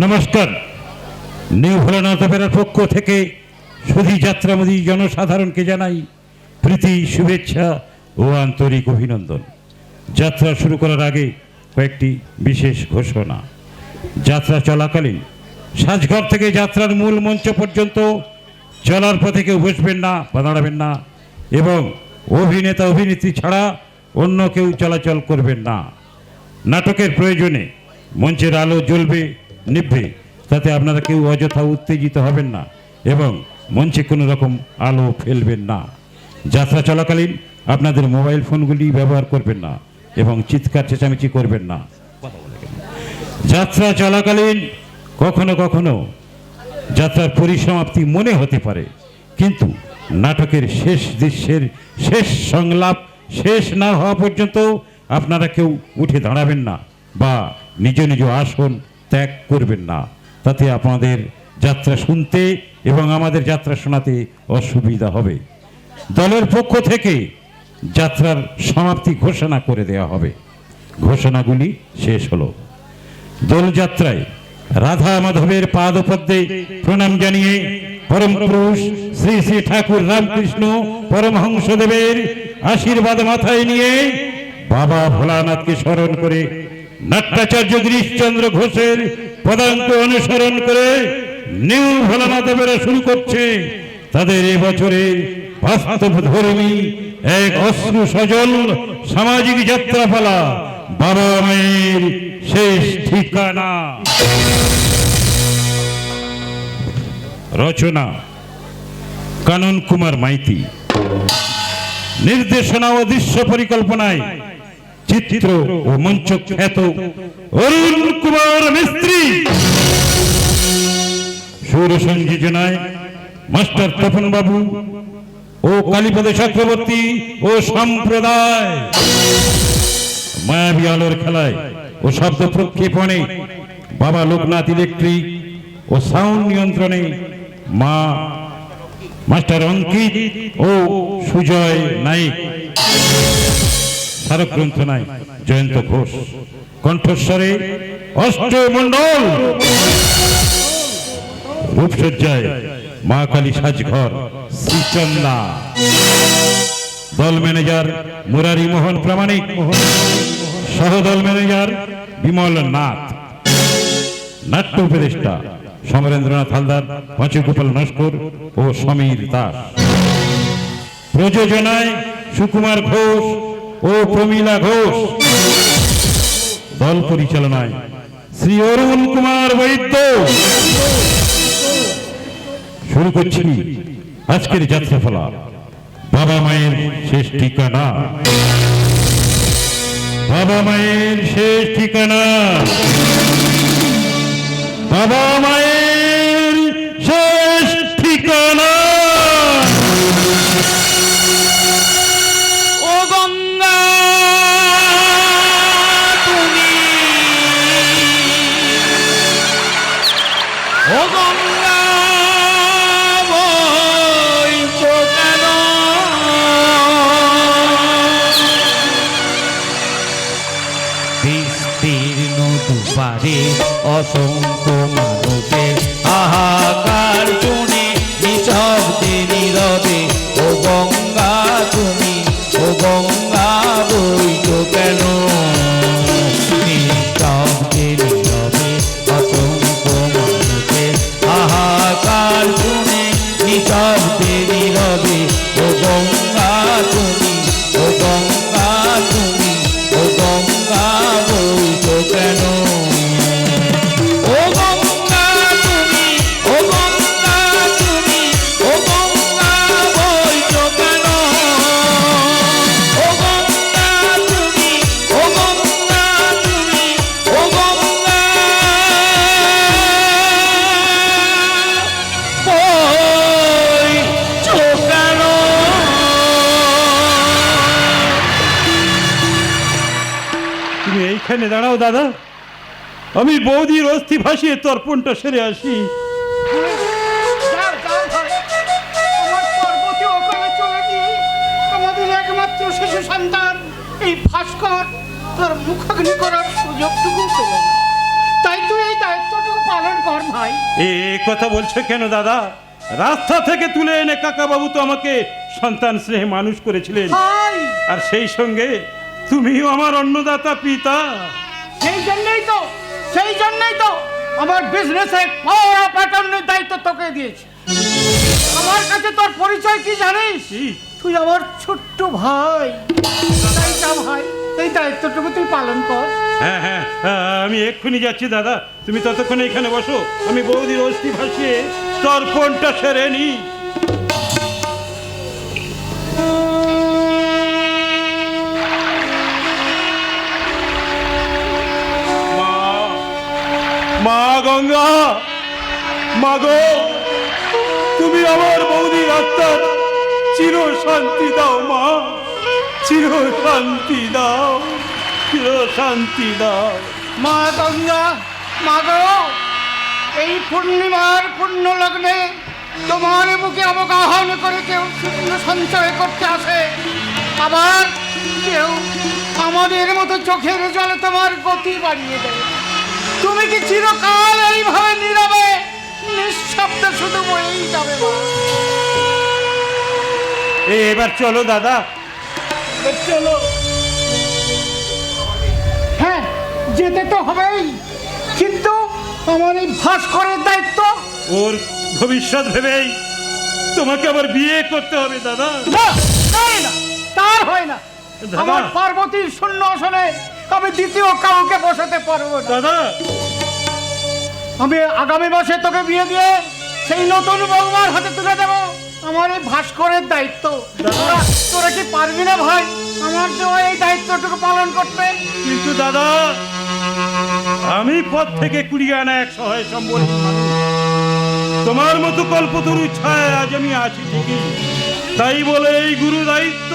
নমস্কার। নিউ ভোলানাথ অপেরার পক্ষ থেকে সুধী যাত্রামোদী জনসাধারণকে জানাই প্রীতি, শুভেচ্ছা ও আন্তরিক অভিনন্দন। যাত্রা শুরু করার আগে কয়েকটি বিশেষ ঘোষণা। যাত্রা চলাকালীন সাজঘর থেকে যাত্রার মূল মঞ্চ পর্যন্ত চলার পথে কেউ বসবেন না বা দাঁড়াবেন না, এবং অভিনেতা অভিনেত্রী ছাড়া অন্য কেউ চলাচল করবেন না। নাটকের প্রয়োজনে মঞ্চের আলো জ্বলবে নিভবে, তাতে আপনারা কেউ অযথা উত্তেজিত হবেন না এবং মঞ্চে কোনো রকম আলো ফেলবেন না। যাত্রা চলাকালীন আপনাদের মোবাইল ফোনগুলি ব্যবহার করবেন না এবং চিৎকার চেঁচামেচি করবেন না। যাত্রা চলাকালীন কখনো কখনো যাত্রার পরিসমাপ্তি মনে হতে পারে, কিন্তু নাটকের শেষ দৃশ্যের শেষ সংলাপ শেষ না হওয়া পর্যন্ত আপনারা কেউ উঠে দাঁড়াবেন না বা নিজ নিজ আসন ত্যাগ করবেন না। তাতে আপনাদের যাত্রা শুনতে এবং আমাদের যাত্রা শোনাতে অসুবিধা হবে। দলের পক্ষ থেকে যাত্রার সমাপ্তি ঘোষণা করে দেওয়া হবে। ঘোষণাগুলি শেষ হলো। দোলযাত্রায় রাধা মাধবের পাদপদ্মে প্রণাম জানিয়ে পরম পুরুষ শ্রী শ্রী ঠাকুর রামকৃষ্ণ পরমহংসদেবের আশীর্বাদ মাথায় নিয়ে বাবা ভোলানাথকে স্মরণ করে নাট্যাচার্য গিরিশচন্দ্র ঘোষের পদাঙ্ক অনুসরণ করে নিউ ভোলানাথ অপেরা শুরু করছে তাদের এবছরের বাস্তবধর্মী এক অশ্রু সজল সামাজিক যাত্রাপালা, বাবা মায়ের শেষ ঠিকানা। রচনা কানন কুমার মাইতি, নির্দেশনা ও দৃশ্য পরিকল্পনায় চিত্র ও মঞ্চ খ্যাত অরুণ কুমার মিস্ত্রি, সুর সংযোজনায় মাস্টার তপন বাবু ও কালীপদ চক্রবর্তী ও সম্প্রদায়, মায়াবী আলোর খেলায় ও শব্দ প্রক্ষেপণে বাবা লোকনাথ ইলেকট্রিক ও সাউন্ড নিয়ন্ত্রণে মাস্টার অঙ্কিত ও সুজয় নাইক, স্মারক গ্রন্থনায় জয়ন্ত ঘোষ, কণ্ঠস্বরে অষ্টমণ্ডল, রূপসজ্জায় মা কালী সাজঘর শ্রীচন্দা, দল ম্যানেজার মুরারি মোহন প্রামাণিক, সহদল ম্যানেজার বিমল নাথ, নাট্য উপদেষ্টা সমরেন্দ্রনাথ হালদার, পঞ্চগোপাল নস্কর ও সমীর দাস, প্রযোজনায় সুকুমার ঘোষ ও প্রমীলা ঘোষ, দল পরিচালনায় শ্রী অরুণ কুমার বৈদ্য। শুরু করছি আজকের যাত্রাপালা, বাবা মায়ের শেষ ঠিকানা। বাবা মায়ের শেষ ঠিকানা, বাবা মায়ের শেষ ঠিকানা। ও গঙ্গা তুমি, ও গঙ্গা বইছো কেন? বিস্তীর্ণ দুপারে অসংখ্য মানুষের হাহাকার শুনে নিঃশব্দে নীরবে ও গঙ্গা তুমি, ও গঙ্গা বইছো কেন? নিঃশব্দে নীরবে অসংখ্য মানুষের হাহাকার শুনে নিঃশব্দে নীরবে ও গঙ্গা তুমি, ও গঙ্গা তুমি, ও গঙ্গা বইছো কেন? ও গঙ্গা তুমি, ও গঙ্গা তুমি, ও গঙ্গা বইছো কেন? ও গঙ্গা তুমি, ও গঙ্গা তুমি, ও গঙ্গা বইছো কেন? তুমি এইখানে দাঁড়াও দাদা, আমি বৌদির অস্থি ভাসিয়ে তর্পণটা সেরে আসি। আমাদের একমাত্র শিশু সন্তান এই ভাস্কর তোর মুখাগ্নি করার সুযোগটুকু পেল না, তাই তুই এই দায়িত্বটুকু পালন কর ভাই। এ কথা বলছো কেন দাদা? রাস্তা থেকে তুলে এনে কাকা বাবু তো আমাকে সন্তান স্নেহে মানুষ করেছিলেন, ভাই আর সেই সঙ্গে তুমিও আমার অন্নদাতা পিতা। সেই জন্যই তো আমার বিজনেসে পাওয়ার প্যাটার্নের দায়িত্ব তোকে দিয়েছি। আমার কাছে তোর পরিচয় কি জানিস? কি? তুই আমার ছোট্ট ভাই। তাই যা ভাই, এই দায়িত্বটুকু তুই পালন কর। হ্যাঁ হ্যাঁ, আমি এক্ষুনি যাচ্ছি দাদা, তুমি ততক্ষণে এখানে বসো, আমি বৌদির অস্থি ভাসিয়ে তর্পণটা সেরে নি। মা গঙ্গা, মা গো, তুমি আমার বৌদির আত্মার চির শান্তি দাও মা, চির শান্তি দাও, চির শান্তি দাও। মা গঙ্গা, মা গো, এই পূর্ণিমার পুণ্য লগ্নে তোমার বুকে অবগাহন করে কেউ শুকনো সঞ্চয় করতে আসে, আবার কেউ আমাদের মতো চোখের জলে তোমার গতি বাড়িয়ে দেয়। তুমি কি চিরকাল এইভাবে নীরবে নিঃশব্দে শুধু বলেই যাবে মা? এবার চলো দাদা, এবার চলো। হ্যাঁ, যেতে তো হবেই, কিন্তু আমার এই ভাস্করের দায়িত্ব। ওর ভবিষ্যৎ ভেবেই তোমাকে আবার বিয়ে করতে হবে দাদা। না, হয় না, তার হয় না। দাদা। আমার পার্বতীর শূন্য আসনে আমি দ্বিতীয় কাউকে বসাতে পারবো না। দাদা, আমি আগামী মাসে তোকে বিয়ে দিয়ে সেই নতুন বৌমার হাতে তুলে দেবো আমার এই ভাস্করের দায়িত্ব। তোরা কি পারবি না ভাই আমার দেওয়া এই দায়িত্বটুকু পালন করতে? কিন্তু দাদা, আমি পথ থেকে কুড়িয়ে আনা এক সহায় সম্বল মানুষ, তোমার মতো কল্পতরু ছায় আজ আমি আছি ঠিকই, তাই বলে এই গুরু দায়িত্ব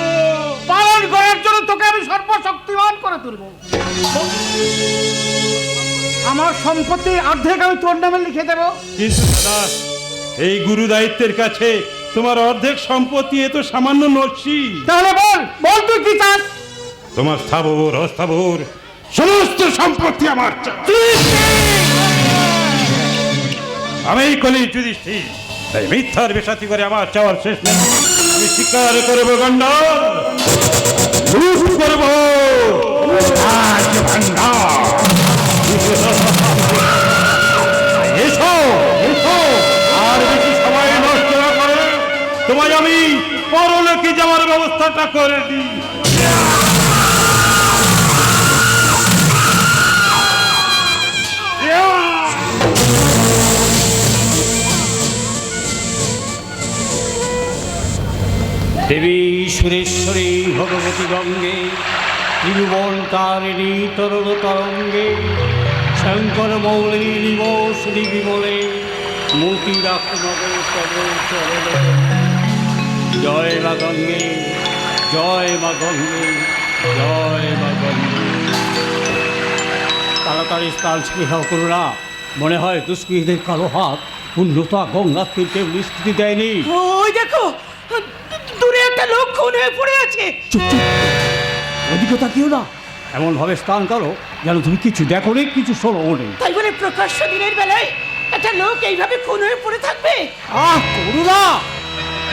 পালন করার জন্য তোকে আমি সর্বশক্তিমান করে তুলব। আমার সম্পত্তির অর্ধেক আমি তোর নামে লিখে দেবো। কিন্তু দাদা, এই গুরু দায়িত্বের কাছে তোমার অর্ধেক সম্পত্তি এ তো সামান্য নচ্ছি। তাহলে বল বল তুই কি চাস? তোমার স্থাবর অস্থাবর সমস্ত সম্পত্তি আমার চাই। আমি কলি যুধিষ্ঠির, তাই মিথ্যার বেশাতি করে আমার চাওয়ার শেষ নেই। আমি স্বীকার করবো গন্ডার, লুট করবো রাজ ভাণ্ডার। এসো এসো, আর বেশি সময় নষ্ট না করে তোমায় আমি পরলোকে যাওয়ার ব্যবস্থাটা করে দিই। দেবী সুরেশ্বরী ভগবতী গঙ্গে, ত্রিভুবন তারিণী তরুণ তরঙ্গে, শঙ্কর মৌলিনী নিবসী বিমলে, মূর্তি রাখনগর তব চরণ। জয় মা গঙ্গে, জয় মা গঙ্গে, জয় মা গঙ্গে। তাড়াতাড়ি স্থান স্পৃহা করুণা, মনে হয় দুষ্কৃতীদের কালো হাত পূর্ণতা গঙ্গার তীরকে নিষ্কৃতি দেয়নি। ওই দেখো, দূরে একটা লোক খুন হয়ে পড়ে আছে। চুপ চুপ, ওদিকে তাকিও না, এমন ভাবে স্নান করো যেন তুমি কিছু দেখো নি, কিছু শোনো নি। তাই বলে প্রকাশ্য দিনের বেলায় একটা লোক এইভাবে খুন হয়ে পড়ে থাকবে? আহ করুণা,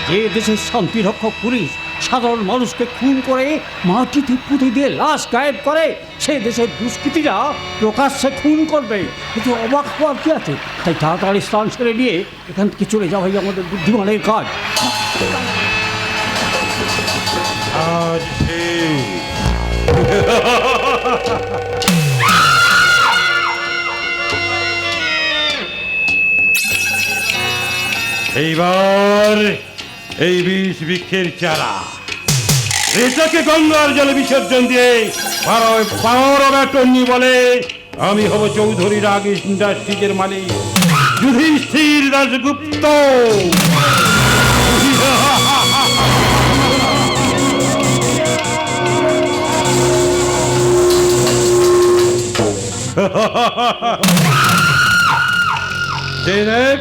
যে দেশের শান্তি রক্ষক পুলিশ সাধারণ মানুষকে খুন করে মাটিতে পুঁতে দিয়ে লাশ গায়েব করে, সে দেশের দুষ্কৃতীরা প্রকাশ্যে খুন করবে, কিন্তু অবাক হওয়ার কি আছে? তাই তাড়াতাড়ি স্নান সেরে নিয়ে এখান থেকে চলে যাওয়াই আমাদের বুদ্ধিমানের কাজ। আজ এইবার এই বিষ বৃক্ষের চারা এটাকে গঙ্গার জলে বিসর্জন দিয়ে পাওয়ার ব্যাটনি বলে আমি হব চৌধুরী রাগ ইন্ডাস্ট্রিজের মালিক যুধিষ্ঠির দাশগুপ্ত।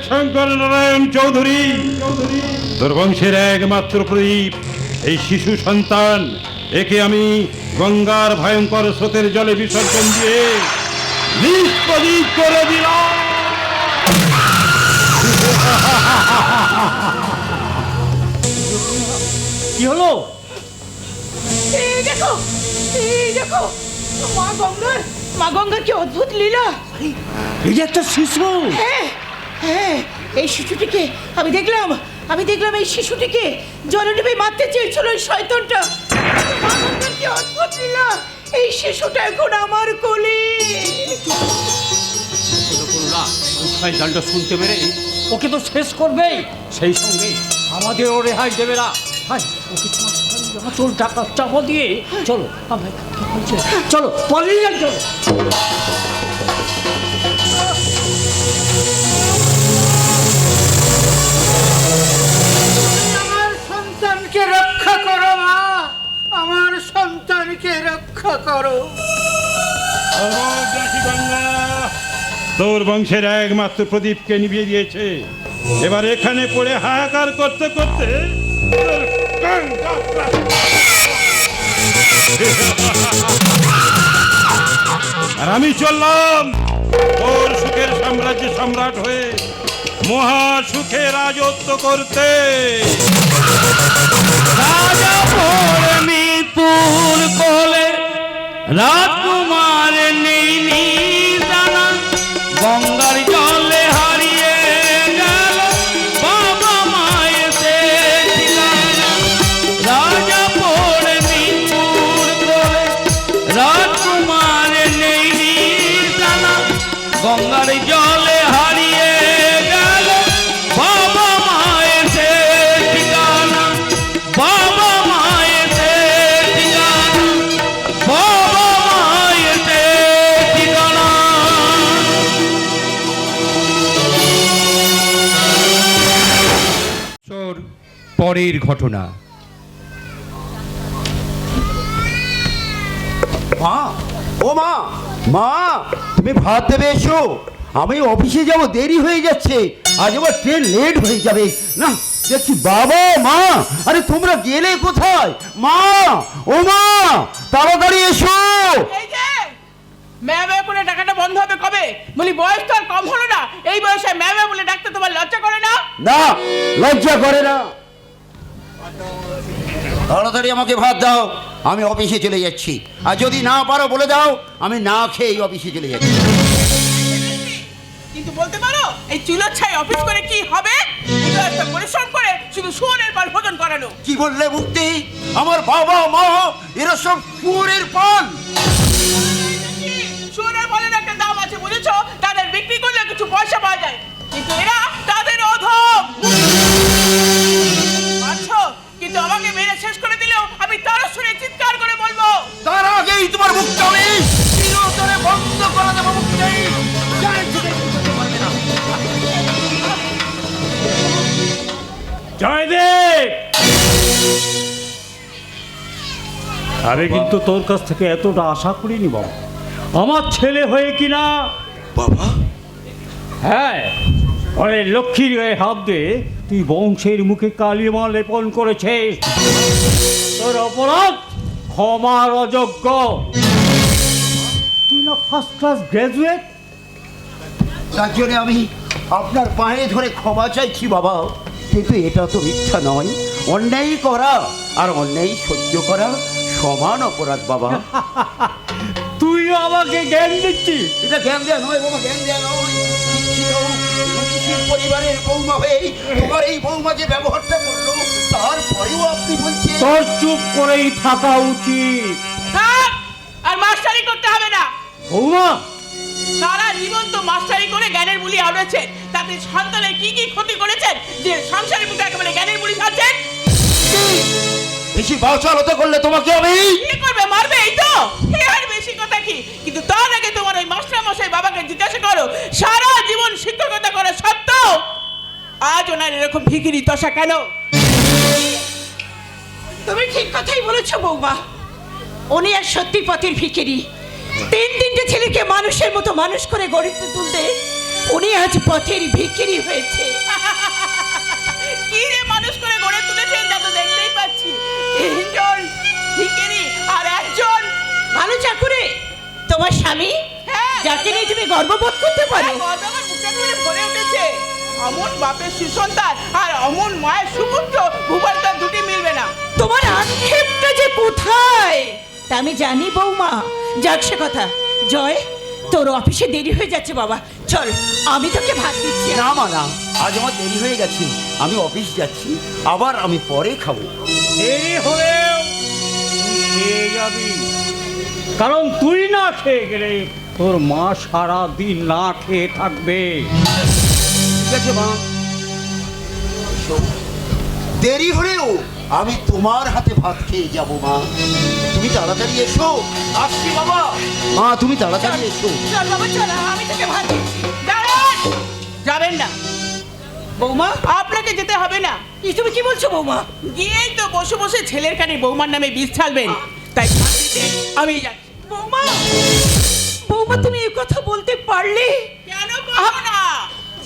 শঙ্কর নারায়ণ চৌধুরী, তোর বংশের একমাত্র প্রদীপ, এই শিশু সন্তান, একে আমি গঙ্গার ভয়ঙ্কর স্রোতের জলে বিসর্জন দিয়ে নিষ্প্রদীপ করে দিলাম। কি হলো? এই দেখো, এই দেখো, মা গঙ্গার কি অদ্ভুত লীলা। এই যে একটা শিশু। হ্যাঁ হ্যাঁ, এই শিশুটিকে আমি দেখলাম এই শিশুটিকে জলডিপে মারতে চেয়েছিল ওই শয়তানটা। মা গঙ্গার কি অদ্ভুত লীলা, এই শিশুটা এখন আমার কোলে। শয়তানটা শুনতে পেরে ওকে তো শেষ করবেই, সেই সঙ্গে আমাদেরও রেহাই দেবে না। হাই, ওকে চল টাকা চাপা দিয়ে চলো, চলো পালিয়ে চলো। আমার সন্তানকে রক্ষা করো মা, আমার সন্তানকে রক্ষা করো। তোর বংশের একমাত্র প্রদীপকে নিভিয়ে দিয়েছে, এবার এখানে পড়ে হাহাকার করতে করতে আর আমি চললাম তোর সুখের সাম্রাজ্যে সম্রাট হয়ে মহা সুখে রাজত্ব করতে। রাজা পড়ে মিতুর কোলে, রাজকুমার নেই জানা, গঙ্গার জলে হারিয়ে গেল বাবা মায়ের ঠিকানা। রাজা পড়ে মিতুর কোলে, রাজকুমার নেই জানা, গঙ্গার জলে হারিয়ে গেল বাবা মায়ের ঠিকানা। বাবা মায়ের ঠিকানা, বাবা মায়ের ঠিকানা। পরের ঘটনা। মা, ও মা, মা তুমি ভাত দেবে এসো, আমি অফিসে যাব, দেরি হয়ে যাচ্ছে, আজ আবার ট্রেন লেট হয়ে যাবে। না দেখছি বাবা মা, আরে তোমরা গেলে কোথায়? মা, ও মা তাড়াতাড়ি এসো। এই যে ম্যামে করে ডাকাটা বন্ধ হবে কবে? বলি বয়স তো আর কম হলো না, এই বয়সে ম্যামে বলে ডাকতে তোমার লজ্জা করে না? না, লজ্জা করে না। তাড়াতাড়ি আমাকে ভাত দাও, আমি অফিসে চলে যাচ্ছি। আর যদি না পারো বলে দাও, আমি না খেয়ে অফিসে চলে যাচ্ছি। কিন্তু বলতে পারো এই চুলোর ছাই অফিস করে কি হবে? একটা পরিশ্রম করে শুধু শুয়োরের পাল ভোজন করানো। কি বললে মুক্তি? আমার বাবা মা এরা সব শুয়োরের পাল। শুয়োরের পালের একটা দাম আছে বুঝেছো, তাদের বিক্রি করলে কিছু পয়সা পাওয়া যায়, কিন্তু এরা তাদের অধম। আচ্ছা, কিন্তু আমাকে মেরে শেষ করে দিলেও আমি তার শুনে চিৎকার করে বলবো। তার আগেই তোমার মুখটা আমি চিরতরে বন্ধ করে দেবো। মুক্তি জয়দেব, আরে কিন্তু তোর কাছ থেকে এতটা আশা করিনি বাবা, আমার ছেলে হয়ে কিনা। বাবা, হ্যাঁ, ঘরের লক্ষ্মীর গায়ে হাত দিয়ে তুই বংশের মুখে কালিমা লেপন করেছিস। তোর অপরাধ ক্ষমার অযোগ্য। তুই না ফার্স্ট ক্লাস গ্র্যাজুয়েট? তার জন্য আমি আপনার পায়ে ধরে ক্ষমা চাইছি বাবা, কিন্তু এটা তো মিথ্যা নয়। অন্যায় করা আর অন্যায় সহ্য করা সমান অপরাধ বাবা। তুই আমাকে জ্ঞান দিচ্ছিস? এটা জ্ঞান দেয়া নয় বাবা, জ্ঞান দেয়া নয়। শিক্ষিত মনীষীর পরিবারের বৌমা হয়ে তোমার এই বৌমা যে ব্যবহারটা করলো, তারপরেও আপনি বলছেন? তোর চুপ করেই থাকা উচিত। থাক, আর মাস্টারি করতে হবে না। বৌমা, সারা জীবন তো মাস্টারি করে জ্ঞানের বুলি আওড়েছেন, তাতে সন্তানের কি কি ক্ষতি করেছেন যে সংসারের মুখে একেবারে জ্ঞানের বুলি খাচ্ছেন? বেশি বাচালতা করলে তোমাকে আমি কি করবে, মারবে, এই তো। আর বেশি কথা কি? কিন্তু তার আগে তোমার ওই মাস্টার মশাই বাবাকে জিজ্ঞাসা করো, সারা জীবন শিক্ষকতা করা সত্ত্বেও আজ ওনার এরকম ভিখিরি দশা কেন? তুমি ঠিক কথাই বলেছো বৌমা, উনি আর সত্যি পথের ভিখিরি। তিনটে ছেলেকে মানুষের মতো মানুষ করে গড়ে তুলতে উনি আজ পথের ভিখিরি হয়েছে। কি রে মানুষ করে গড়ে তুলেছেন তা তো দেখতেই পাচ্ছি। তিনজন ভিখিরি আর একজন ভালো চাকুরে। তোমার স্বামী, যাকে নিয়ে তুমি গর্ববোধ করতে পারো। গর্ব আমার বুকটা করে ভরে উঠেছে। অমন বাপের সুসন্তান আর অমন মায়ের সুপুত্র ভূগোল তো দুটি মিলবে না। তোমার আক্ষেপটা যে কোথায় তা আমি জানি বৌমা। যাক সে কথা, জয় তোর অফিসে দেরি হয়ে যাচ্ছে বাবা, চল আমি তোকে ভাত দিচ্ছি। না মা না, আজ আমার দেরি হয়ে গেছে, আমি অফিস যাচ্ছি, আবার আমি পরে খাবো। দেরি হলেও তুই খেয়ে যাবি, কারণ তুই না খেয়ে গেলে তোর মা সারা দিন না খেয়ে থাকবে। ঠিক আছে মা, দেরি হলেও আমি তোমার হাতে ভাত খেয়ে যাব মা। তুমি তাড়াতাড়ি এসো। আসছি বাবা। মা তুমি তাড়াতাড়ি এসো। চল বাবা চল, আমি তোকে ভাত দিচ্ছি। দাঁড়ান, যাবেন না বৌমা, আপনাকে যেতে হবে না। তুমি কি বলছো বৌমা? গিয়েই তো বসে বসে ছেলের কানে বৌমার নামে বীজ ছাড়বেন, তাই ভাত দিতে আমি যাচ্ছি। বৌমা, বৌমা তুমি এই কথা বলতে পারলে? কেন পারবো না?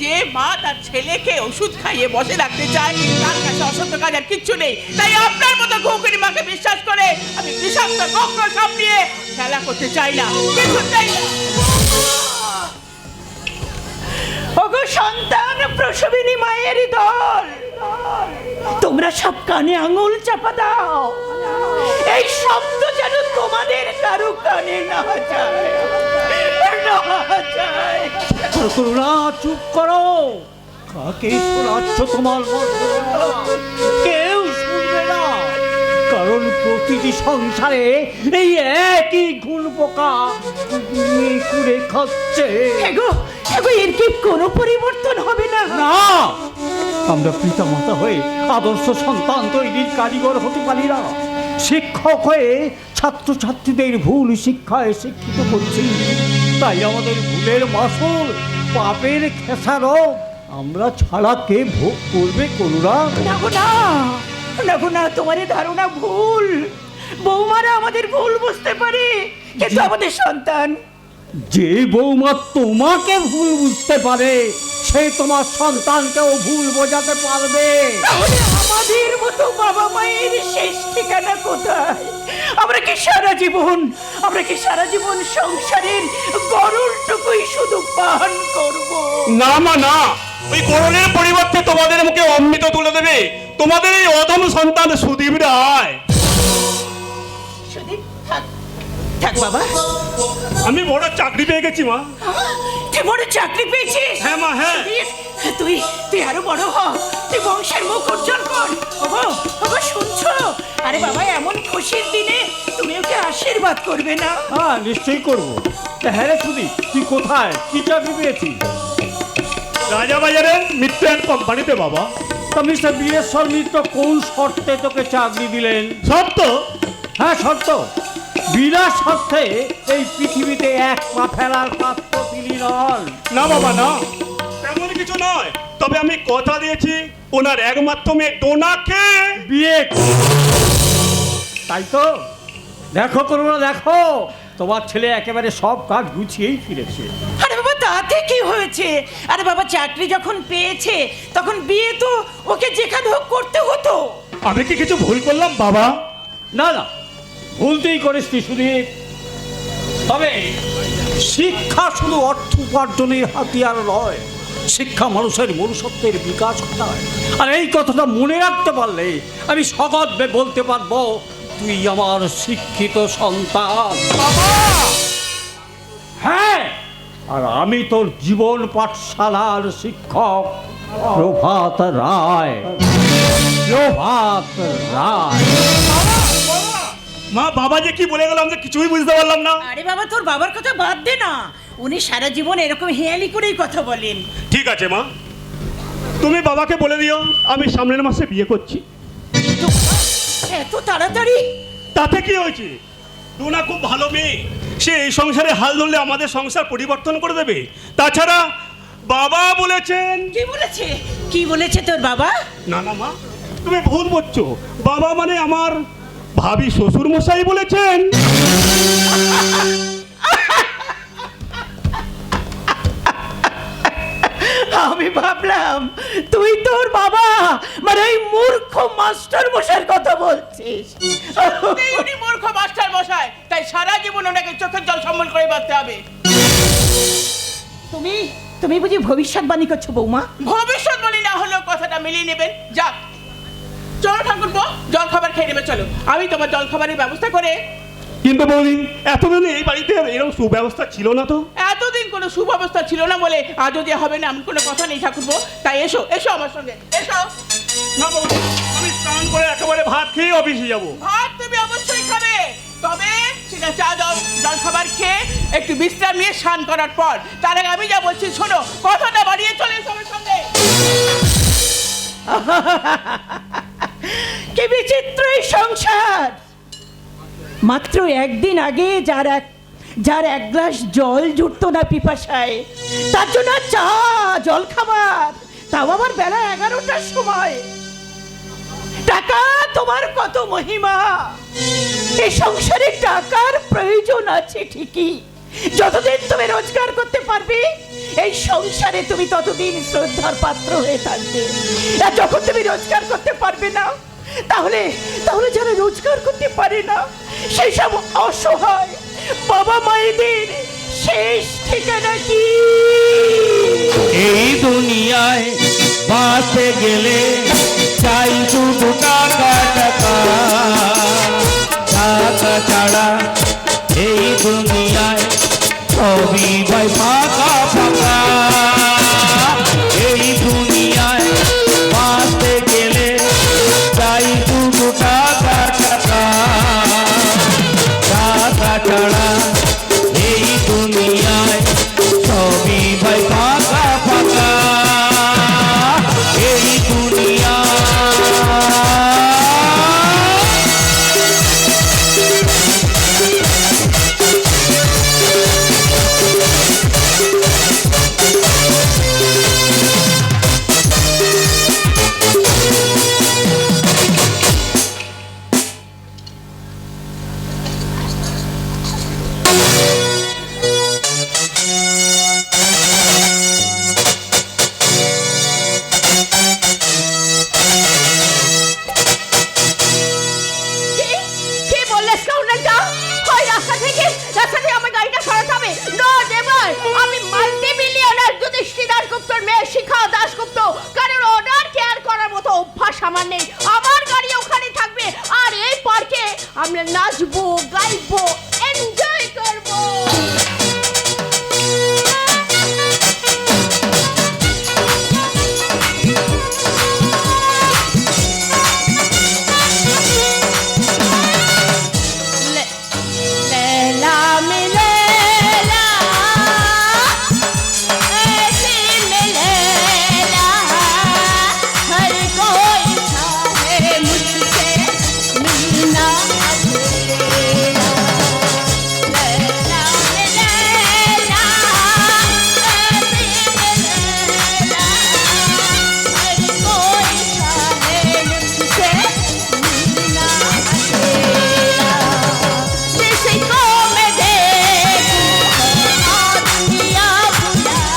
যে মা তার ছেলেকে ওষুধ খাইয়ে বসে রাখতে চায় তার কাছে অসত্য কাজ আর কিচ্ছু নেই। তাই আপনার মতো ঘুকুনি মাকে বিশ্বাস করে আমি বিষাক্ত কক্ষ সব নিয়ে খেলা করতে চাই না, কিছুতেই না। ওগো সন্তান প্রসবিনী মায়ের দল, তোমরা সব কানে আঙুল চাপা দাও, এই শব্দ যেন তোমাদের কারো কানে না যায়, না যায়। করুণা চুপ করো, কাকে শোনাচ্ছ তোমার মর্যাদা? কেউ শুনবে না, কারণ প্রতিটি সংসারে এই একই ঘুণ পোকা কুড়ে খাচ্ছে। এগো এগো এর কি কোনো পরিবর্তন হবে না? না, আমরা পিতা মাতা হয়ে আদর্শ সন্তান তৈরির কারিগর হতে পারি না। শিক্ষক হয়ে ছাত্রছাত্রীদের ভুল শিক্ষায় শিক্ষিত করছি, তাই আমাদের ভুলের মাসুল, পাপের খেসারত আমরা ছাড়া কে ভোগ করবে? করুণা না গো না, না গো না, তোমার এই ধারণা ভুল। বৌমারা আমাদের ভুল বুঝতে পারে, কিন্তু আমাদের সন্তান, যে বৌমা তোমাকে ভুল বুঝতে পারে সে তোমার সন্তানকেও ভুল বোঝাতে পারবে। তাহলে আমাদের মতো বাবা মায়ের শেষ ঠিকানা কোথায়? আমরা কি সারা জীবন সংসারের গরলটুকুই শুধু পান করব? না মা না, ওই করণের পরিবর্তে তোমাদের মুখে অমৃত তুলে দেবে তোমাদের এই অধম সন্তান সুদীপ রায়। সুদীপ, থাক থাক বাবা। আমি বড় চাকরি পেয়ে গেছি মা। তুই বড় চাকরি পেয়েছিস? হ্যাঁ মা, হ্যাঁ। সুদীপ, তুই আরো বড় হ, তুই বংশের মুখ উজ্জ্বল কর। বাবা শুনছো? আরে বাবা, এমন খুশির দিনে তুমি ওকে আশীর্বাদ করবে না? হ্যাঁ নিশ্চয়ই করবো। হ্যাঁ রে সুদীপ, তুই কোথায়, কি চাকরি পেয়েছিস? রাজাবাজারের মিত্র অ্যান্ড কোম্পানিতে বাবা। তা মিস্টার বীরেশ্বর মিত্র কোন শর্তে তোকে চাকরি দিলেন? শর্ত? হ্যাঁ শর্ত। বিনা শর্তে এই পৃথিবীতে এক পা ফেলার পাত্র তিনি নন। না বাবা না, তেমন কিছু নয়, তবে আমি কথা দিয়েছি ওনার একমাত্র মেয়ে ডোনাকে বিয়ে করবো। তাই তো, দেখো করুণা দেখো, তোমার ছেলে একেবারে সব কাজ গুছিয়েই ফিরেছে। আরে বাবা তাতে কি হয়েছে? আরে বাবা চাকরি যখন পেয়েছে তখন বিয়ে তো ওকে যেখানে হোক করতে হতো। আমি কি কিছু ভুল করলাম বাবা? না না, ভুলতেই করিস তুই সুদীপ। তবে শিক্ষা শুধু অর্থ উপার্জনের হাতিয়ার নয়, শিক্ষা মানুষের মনুষ্যত্বের বিকাশ ঘটায়। আর এই কথাটা মনে রাখতে পারলে আমি সগর্বে বলতে পারবো তুই আমার শিক্ষিত সন্তান। হ্যাঁ, আর আমি তোর জীবন পাঠশালার শিক্ষক প্রভাত রায়। প্রভাত রায়। মা, বাবা যে কি বলে গেল আমি তো কিছুই বুঝতে পারলাম না। আরে বাবা তোর বাবার কথা বাদ দে না, উনি সারা জীবন এরকম হেয়ালি করেই কথা বলেন। ঠিক আছে মা, তুমি বাবাকে বলে দিও আমি সামনের মাসে বিয়ে করছি। তো বাবা, এত তাড়াতাড়ি? তাতে কি হয়েছে? ডোনা খুব ভালো মেয়ে, সে এই সংসারে হাল ধরলে আমাদের সংসার পরিবর্তন করে দেবে। তাছাড়া বাবা বলেছেন। কি বলেছে তোর বাবা? না না মা, তুমি ভুল বলছো। বাবা মানে আমার ভাবি শ্বশুর মশাই বলেছেন। আমি ভাবলাম তুই তোর বাবা মানে এই মূর্খ মাস্টার মশাইয়ের কথা বলছিস। উনি মূর্খ মাস্টার মশাই, তাই সারা জীবন ওনাকে চোখের জল সম্বল করে বাঁচতে হবে। তুমি বুঝি ভবিষ্যৎবাণী করছো বৌমা? ভবিষ্যৎবাণী না হলেও কথাটা মিলিয়ে নেবেন। যাক, চলো ঠাকুরপো, জল খাবার খেয়ে নেবে। চলো, আমি তোমার জল খাবারের ব্যবস্থা করে। কিন্তু বৌদি, এতদিন এই বাড়িতে এরকম সুব্যবস্থা ছিল না তো? এতদিন কোনো সুব্যবস্থা ছিল না বলে আজও যে হবে না এমন কোনো কথা নেই ঠাকুরপো। তাই এসো, এসো আমার সঙ্গে, এসো। না বৌদি, আমি স্নান করে একেবারে ভাত খেয়ে অফিসে যাব। ভাত তুমি অবশ্যই খাবে, তবে সেটা চা জল খাবার খেয়ে একটু বিশ্রাম নিয়ে স্নান করার পর। তার আগে আমি যা বলছি শোনো, কথাটা বাড়িয়ে চলে এসো আমার সঙ্গে। কি বিচিত্র এই সংসার! মাত্র একদিন আগে যার এক গ্লাস জল জুটতো না পিপাসায়, তার জন্য চা জল খাবার, তাও আবার বেলা 11টার সময়। টাকা তোমার কত মহিমা! এই সংসারে টাকার প্রয়োজন আছে ঠিকই, যতদিন তুমি রোজগার করতে পারবে এই সংসারে তুমি ততদিন শ্রদ্ধার পাত্র হয়ে থাকবে। আর যখন তুমি রোজগার করতে পারবে না, তাহলে যারা রোজগার করতে পারে না সেই সব অসহায় বাবা মায়েদের শেষ ঠিকানা কি? এই দুনিয়ায় বাঁচতে গেলে চাই শুধু টাকা টাকা টাকা ছাড়া এই দুনিয়ায় সবই ভাই ফাঁকা ফাঁকা। এই দুনিয়ায় বাঁচতে গেলে চাই শুধু টাকা টাকা টাকা ছাড়া এই দুনিয়ায় সবই ভাই ফাঁকা ফাঁকা। এই দুনিয়া কি বললে স্কাউন্ডারটা? হয় রাস্তা থেকে আমার গাড়িটা সরাতে হবে। No never! আমি মাল্টি মিলিয়নার যুধিষ্ঠির দাশগুপ্তর মেয়ে শিখা দাশগুপ্ত, কারণ অর্ডার কেয়ার করার মতো অভ্যাস আমার নেই। আমার গাড়ি ওখানে থাকবে, আর এই পার্কে আমরা নাচবো, গাইবো, এনজয় করবো। लैला में लैला, ऐसे में लैला, हर कोई चाहे मुझसे मिलना अकेला। लैला में लैला, ऐसे में लैला, हर कोई चाहे मुझसे मिलना अकेला। जिसे को मैं देखूं दुनिया भुला,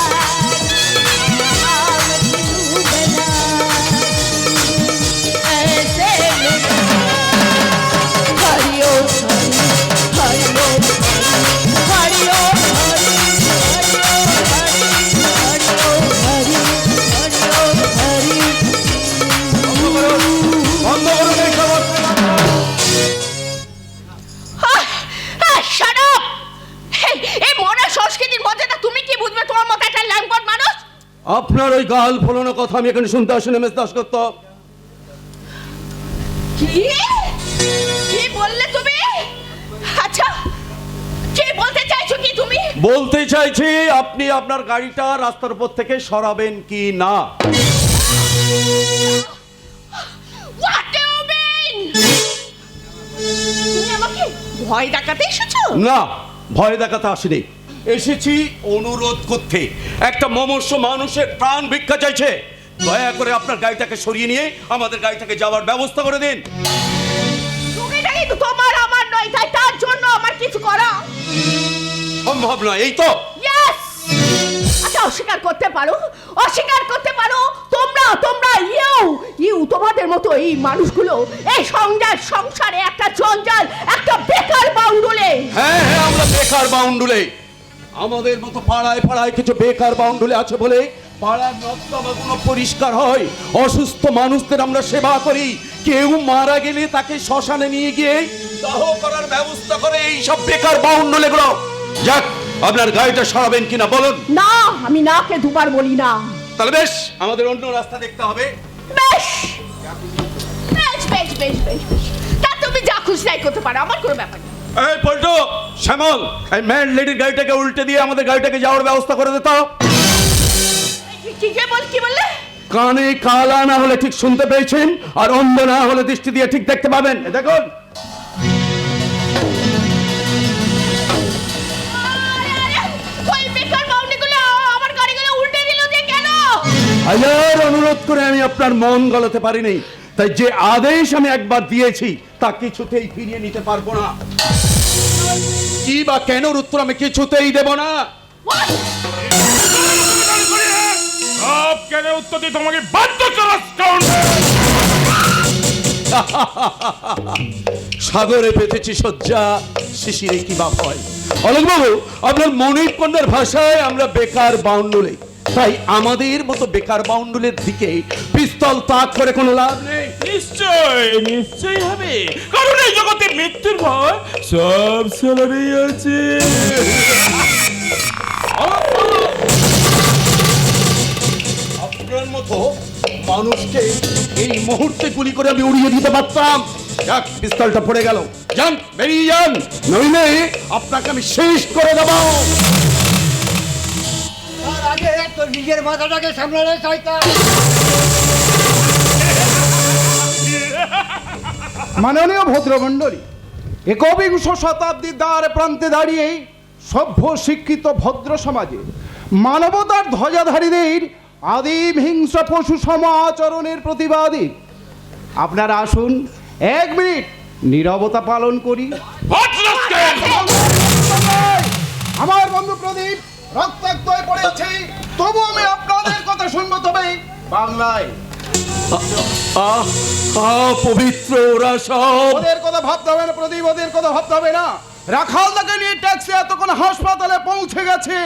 मजनू बना ऐसे में हरियो हरियो हरियो Shut up! এই মডার্ন সংস্কৃতির মধ্যে তুমি কি বুঝবে? তোমার মতো একটা ল্যাম্পট মানুষ। আপনার ওই গাল ফোলানো কথা আমি এখানে শুনতে আসিনি মিস দাশগুপ্ত। কি কি বললে তুমি? আচ্ছা, কি বলতে চাইছো কি তুমি? বলতে চাইছি আপনি আপনার গাড়িটা রাস্তার উপর থেকে সরাবেন কি না। What do you mean? তুমি আমাকে ভয় দেখাতে এসেছো? না, ভয় দেখাতে আসিনি, এসেছি অনুরোধ করতে। একটা মমস্য মানুষের প্রাণ ভিক্ষা চাইছে, দয়া করে আপনার গাড়িটাকে সরিয়ে নিয়ে আমাদের গাড়িটাকে যাওয়ার ব্যবস্থা করে দিন। তুমি কিন্তু তোমার আমার নয়, তাই তার জন্য আমার কিছু করা সম্ভব নয়, এই তো। ইয়েস! আচ্ছা, অস্বীকার করতে পারো, অস্বীকার করতে পারো। তোমরা ইউ তোমাদের মতো এই মানুষগুলো এই সংসারে একটা জঞ্জাল, একটা বেকার বাউন্ডুলে। হ্যাঁ, আমরা বেকার বাউন্ডুলে। আমাদের মতো পাড়ায় পাড়ায় কিছু বেকার বাউন্ডুলে আছে বলে পাড়ার নর্দমাগুলো পরিষ্কার হয়, অসুস্থ মানুষদের আমরা সেবা করি, কেউ মারা গেলে তাকে শ্মশানে নিয়ে গিয়ে দাহ করার ব্যবস্থা করে এই সব বেকার বাউন্ডুলেগুলো। যাক, আপনার গাড়িটা সরাবেন কিনা বলুন। না, আমি নাকে দুবার বলি না। তাহলে বেশ, আমাদের অন্য রাস্তা দেখতে হবে। বেশ বেশ বেশ বেশ বেশ বেশ। তা তুমি যা খুশি তাই করতে পারো, আমার কোনো ব্যাপার নেই। এই পল্টু, শ্যামল, এই ম্যান লেডির গাড়িটাকে উল্টে দিয়ে আমাদের গাড়িটাকে যাওয়ার ব্যবস্থা করে দিত। কি বললে? কানে কালা না হলে ঠিক শুনতে পেয়েছেন, আর অন্ধ না হলে দৃষ্টি দিয়ে ঠিক দেখতে পাবেন। দেখুন, ওই বেকার বাউন্ডিগুলো আমার গাড়িগুলো উল্টে দিল যে কেন? হাজার অনুরোধ করে আমি আপনার মন গলাতে পারিনি, তাই যে আদেশ আমি একবার দিয়েছি তা কিছুতেই ফিরিয়ে নিতে পারবো না। কি বা কেনর উত্তর আমি কিছুতেই দেব না। সব কেন উত্তর দিয়ে তোমাকে বাধ্য করা সাগরে পেতেছি শয্যা, শিশিরে কি বা ভয়। অলোকবাবু, আপনার মনির কন্যার ভাষায় আমরা বেকার বাউন্ডুলে, তাই আমাদের মতো বেকার বাউন্ডুলের দিকে পিস্তল তাক করে কোনো লাভ নেই। নিশ্চয়ই হবে, কারণ এই জগতে মৃত্যুর ভয় সব ছেলেরই আছে। আপনার মতো মানুষকে এই মুহূর্তে গুলি করে আমি উড়িয়ে দিতে পারতাম। যাক, পিস্তলটা পড়ে গেল। যান, বেরিয়ে যান, নইলে আপনাকে আমি শেষ করে দেব। তার আগে তোর নিজের মাথাটাকে সামলালে শয়তান। মাননীয় ভদ্রমণ্ডলী, একবিংশ শতাব্দীর দ্বার প্রান্তে দাঁড়িয়ে সভ্য শিক্ষিত ভদ্র সমাজে মানবতার ধ্বজাধারীদের আদিম হিংস্র পশু সমাচরণের প্রতিবাদী আপনারা আসুন, 1 মিনিট নীরবতা পালন করি। আমার বন্ধু প্রদীপ রক্তাক্ত হয়ে পড়েছে, তবু আমি আপনাদের কথা শুনবো, তবে বাংলায়। পবিত্র ওরা সব। ওদের কথা ভাবতে হবে না প্রদীপ, ওদের কথা ভাবতে হবে না। রাখালদাকে নিয়ে ট্যাক্সি এতক্ষণ হাসপাতালে পৌঁছে গেছে।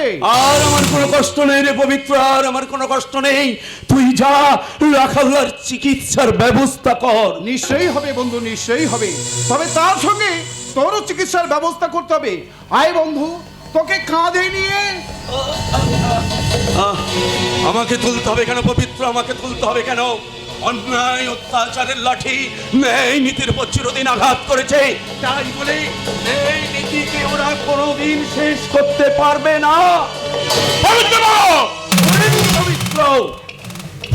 আর আমার কোনো কষ্ট নেই রে পবিত্র, আর আমার কোনো কষ্ট নেই। তুই যা, রাখাল্লার চিকিৎসার ব্যবস্থা কর। নিশ্চয়ই হবে বন্ধু, নিশ্চয়ই হবে, তবে তার সঙ্গে তোরও চিকিৎসার ব্যবস্থা করতে হবে। আয় বন্ধু, তোকে কাঁধে নিয়ে। আমাকে তুলতে হবে কেন পবিত্র, আমাকে তুলতে হবে কেন? অন্যায় অত্যাচারের লাঠি ন্যায় নীতির উপর চিরদিন আঘাত করেছে, তাই বলে এই নীতিকে ওরা কোনোদিন শেষ করতে পারবে না। পবিত্র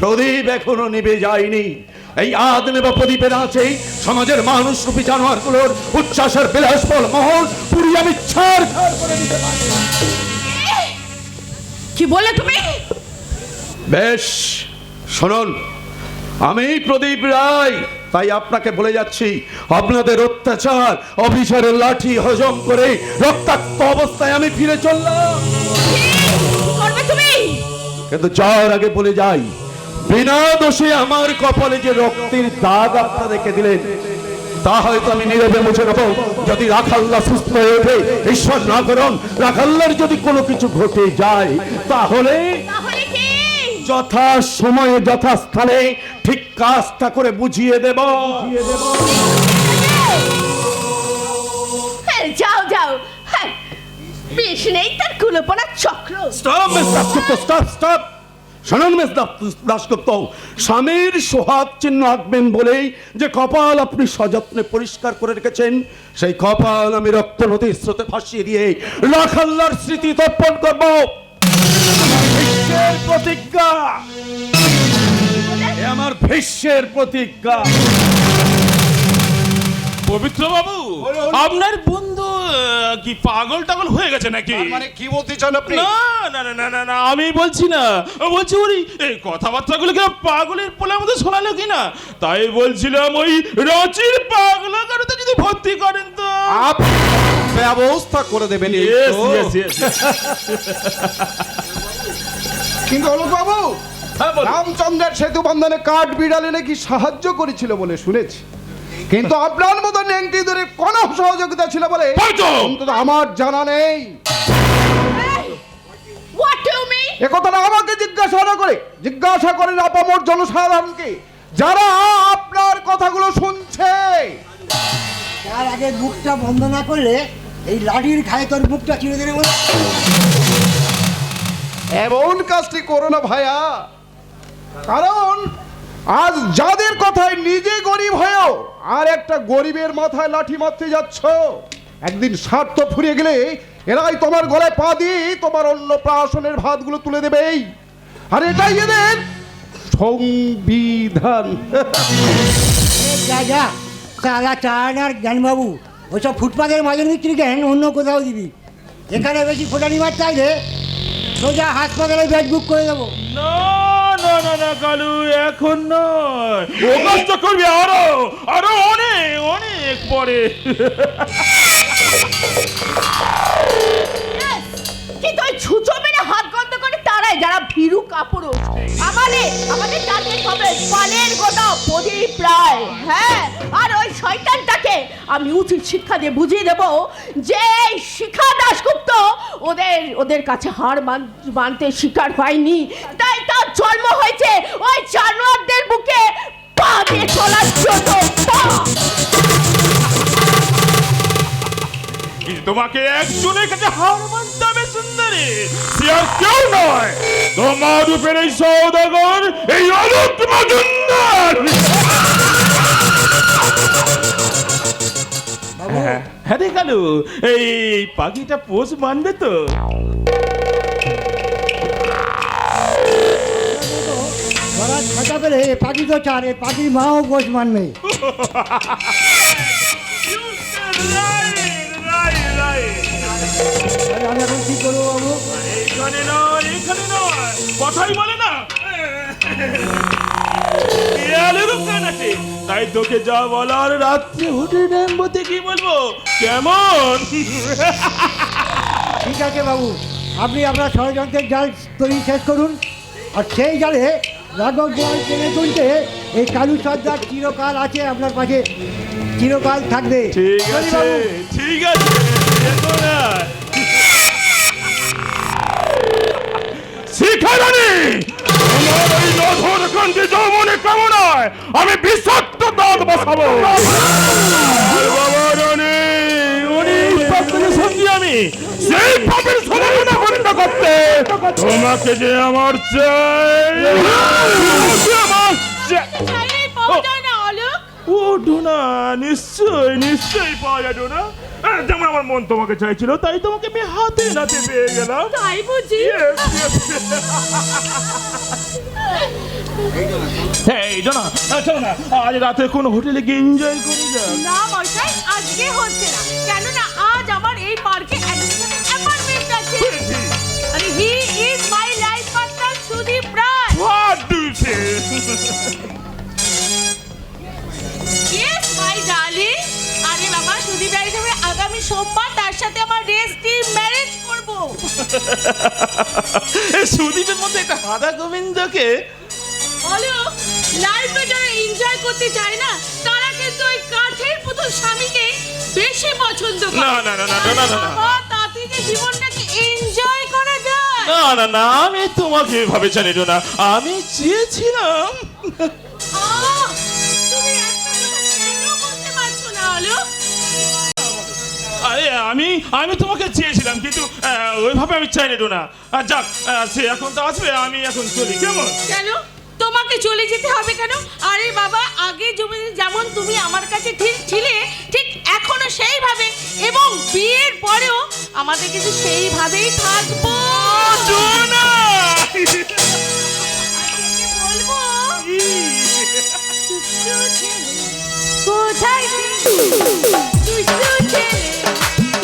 প্রদীপ এখনো নিভে যায়নি। এই আদমে বা প্রদীপের আছে সমাজের মানুষ রূপী জানোয়ারগুলোর উচ্ছ্বাসের বিলাসবহুল মহল পুরি আমি ছাড় করে দিতে পারি। কি বলে তুমি? বেশ, শুনুন, আমি প্রদীপ রায়, তাই আপনাকে বলে যাচ্ছি, আপনাদের অত্যাচার অফিসারের লাঠি হজম করে রক্তাক্ত অবস্থায় আমি ফিরে চললাম। করবে তুমি? কিন্তু যাওয়ার আগে বলে যাই, বিনা দোষে আমার কপালে যে রক্তের দাগ আপনারা রেখে দিলেন, তা হয়তো আমি নীরবে মুছে নেব। যদি রাখাল্লা সুস্থ হয়ে ওঠে, ঈশ্বর না করুন, রাখাল্লার যদি কোনো কিছু ঘটে যায়, তাহলে কি? যথা সময়ে যথাস্থানে ঠিক কাজটা করে বুঝিয়ে দেব। যাও যাও, হ্যাঁ, বেশ নেই তার কুলোপনা চক্র। Stop miss Dasgupta, stop stop. শুনুন মিস দাসগুপ্ত, স্বামীর সোহাগ চিহ্ন আঁকবেন বলেই যে কপাল আপনি সযত্নে পরিষ্কার করে রেখেছেন, সেই কপাল আমি রক্ত নদীর স্রোতে ভাসিয়ে দিয়ে রাখাল্লার স্মৃতি তর্পণ করব। ভীষ্মের প্রতিজ্ঞা, এ আমার ভীষ্মের প্রতিজ্ঞা। পবিত্র বাবু, আপনার বন্ধু কি পাগল টাগল হয়ে গেছে নাকি? মানে কি বলতে চান আপনি? না না না না না না, আমি বলছি না, বলছি ওই এই কথাবার্তাগুলো কি পাগলের পোলার মধ্যে শোনালো কিনা, তাই বলছিলাম ওই রচির পাগলা কারোতে যদি ভর্তি করেন তো ব্যবস্থা করে দেবেন। Yes, yes, yes. কিন্তু অলোক বাবু, রামচন্দ্রের সেতু বন্ধনে কাঠ বিড়ালে নাকি সাহায্য করেছিল বলে শুনেছি, কিন্তু আপনার মতো নেংটি ধরে কোনো সহযোগিতা ছিল বলে অন্তত আমার জানা নেই। একথাটা আমাকে জিজ্ঞাসা না করে জিজ্ঞাসা করেন আপামর জনসাধারণকে, যারা আপনার কথাগুলো শুনছে। তার আগে মুখটা বন্ধ না করলে এই লাঠির খায় তোর মুখটা চিড়ে দেবে বলে। এমন কাজটি করো না ভাইয়া, কারণ আজ যাদের কথায় নিজে গরিব হয়েও আর একটা গরিবের মাথায় লাঠি মারতে যাচ্ছ, একদিন স্বার্থ ফুরিয়ে গেলে এরাই তোমার গলায় পা দিয়ে তোমার অন্য প্রাশনের ভাতগুলো তুলে দেবেই। আর এটাই এদের সংবিধান। যা যা সালা চায়নার জ্ঞানবাবু, ওইসব ফুটপাতের মাঝে বিক্রি জ্ঞান অন্য কোথাও দিবি। এখানে বেশি ফোটানি মার চাইলে সোজা হাসপাতালে বেড বুক করে দেবো। না না না না কালু, এখন নয়, ও কাজটা করবি আরো আরো অনেক অনেক পরে। কিন্তু ওই ছুঁচো মেরে হাত গন্ধ করে তারাই যারা ভীরু কাপড়। আমাদের টার্গেট হবে পালের গোটা প্রদীপ রায়। হ্যাঁ, আর ওই শয়তানটাকে আমি উচিত শিক্ষা দিয়ে বুঝিয়ে দেব যে এই শিখা দাশগুপ্ত ওদের কাছে হার মানতে শিকার হয়নি, তাই তার জন্ম হয়েছে ওই জানোয়ারদের বুকে পা দিয়ে চলার জন্য। তোমাকে একজনের কাছে হার মানতে হবে সুন্দরী, সে আর কেউ নয়, তোমার উপরে এই সওদাগর, এই অলোক মজুমদার। হ্যাঁ রে কালু, এই পাখিটা পোষ মানবে তো? ছাতা পেলে পাখি তো চারে, পাখির মাও গোস মানবে। আমি এখন কি করবো বাবু? এইখানে নয়, এইখানে নয়, কথাই বলে না। তাই তোকে যা বলার রাত্রে হোটেল ড্যাম্বোতে কি বলবো, কেমন? ঠিক আছে বাবু, আপনি আপনার ষড়যন্ত্রের জাল তৈরি শেষ করুন, আর সেই জালে রাঘব গোয়াল টেনে তুলতে এই কালু সর্দার চিরকাল আছে আপনার পাশে, চিরকাল থাকবে। ঠিক আছে ঠিক আছে, শিখারানি, তোমার ওই নধর কান্তি যৌবনে কামনায় আমি বিষাক্ত দাঁত বসাবো। বাবা রানী, উনি পাপের সঙ্গে আমি সেই পাপের সমাধান করতে তোমাকে যে আমার চাই, আমার ও ডোনা, নিশ্চয় নিশ্চয় পাওয়া যায় ডোনা। যেমন আমার মন তোমাকে চাইছিল, তাই তোমাকে আমি হাতে নাতে পেয়ে গেলাম। তাই বুঝি? এই ডোনা, চলো না আজ রাতে কোন হোটেলে গিয়ে এনজয় করি যা। না মশাই, আজকে হচ্ছে না, কেননা আজ আমার এই পার্কে একজন অ্যাপার্টমেন্ট আছে। আরে he is my life partner Sudeep Roy. What do you say? Yes my darling. আরে বাবা, সুদীপ রায় হিসেবে আগামী সোমবার তার সাথে আমার রেজিস্ট্রি ম্যারেজ করব। সুদীপের মধ্যে একটা রাধা গোবিন্দকে বলো, লাইফে যারা এনজয় করতে চায় না, তারা কিন্তু ওই কাঠের পুতুল স্বামীকে বেশি পছন্দ করে। না না না না না না বাবা, তাতে যে জীবনটাকে এনজয় করা যায়। না না না, আমি তোমাকে এভাবে জানি না, আমি চেয়েছিলাম। তুমি একটা কথা কেন বলতে পারছো না আলো? আরে আমি তোমাকে চেয়েছিলাম, কিন্তু ওইভাবে আমি চাইনি না। যাক, সে এখন তো আসবে, আমি এখন চলি, কেমন? কেন তোমাকে চলে যেতে হবে কেন? আরে বাবা, আগে যেমন তুমি আমার কাছে ঠিক ছিলে, ঠিক এখনো সেইভাবে, এবং বিয়ের পরেও আমাদের কিন্তু সেইভাবেই থাকবো। বলবো কোথায়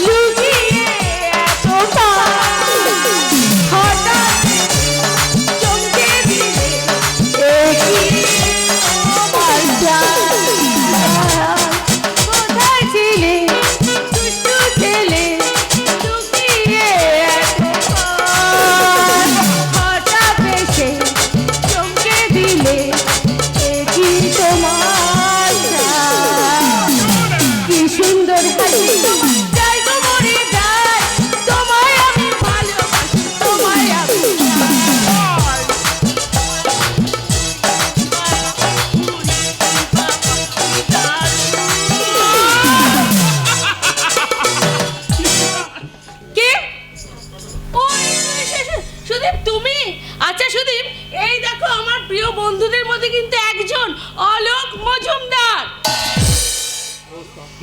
লুকিয়ে এতটা হঠাৎ চমকে দিলে কোথায় ছিলে দুষ্টু ছেলে, লুকিয়ে হঠাৎ এসে চমকে দিলে কি তোমার কি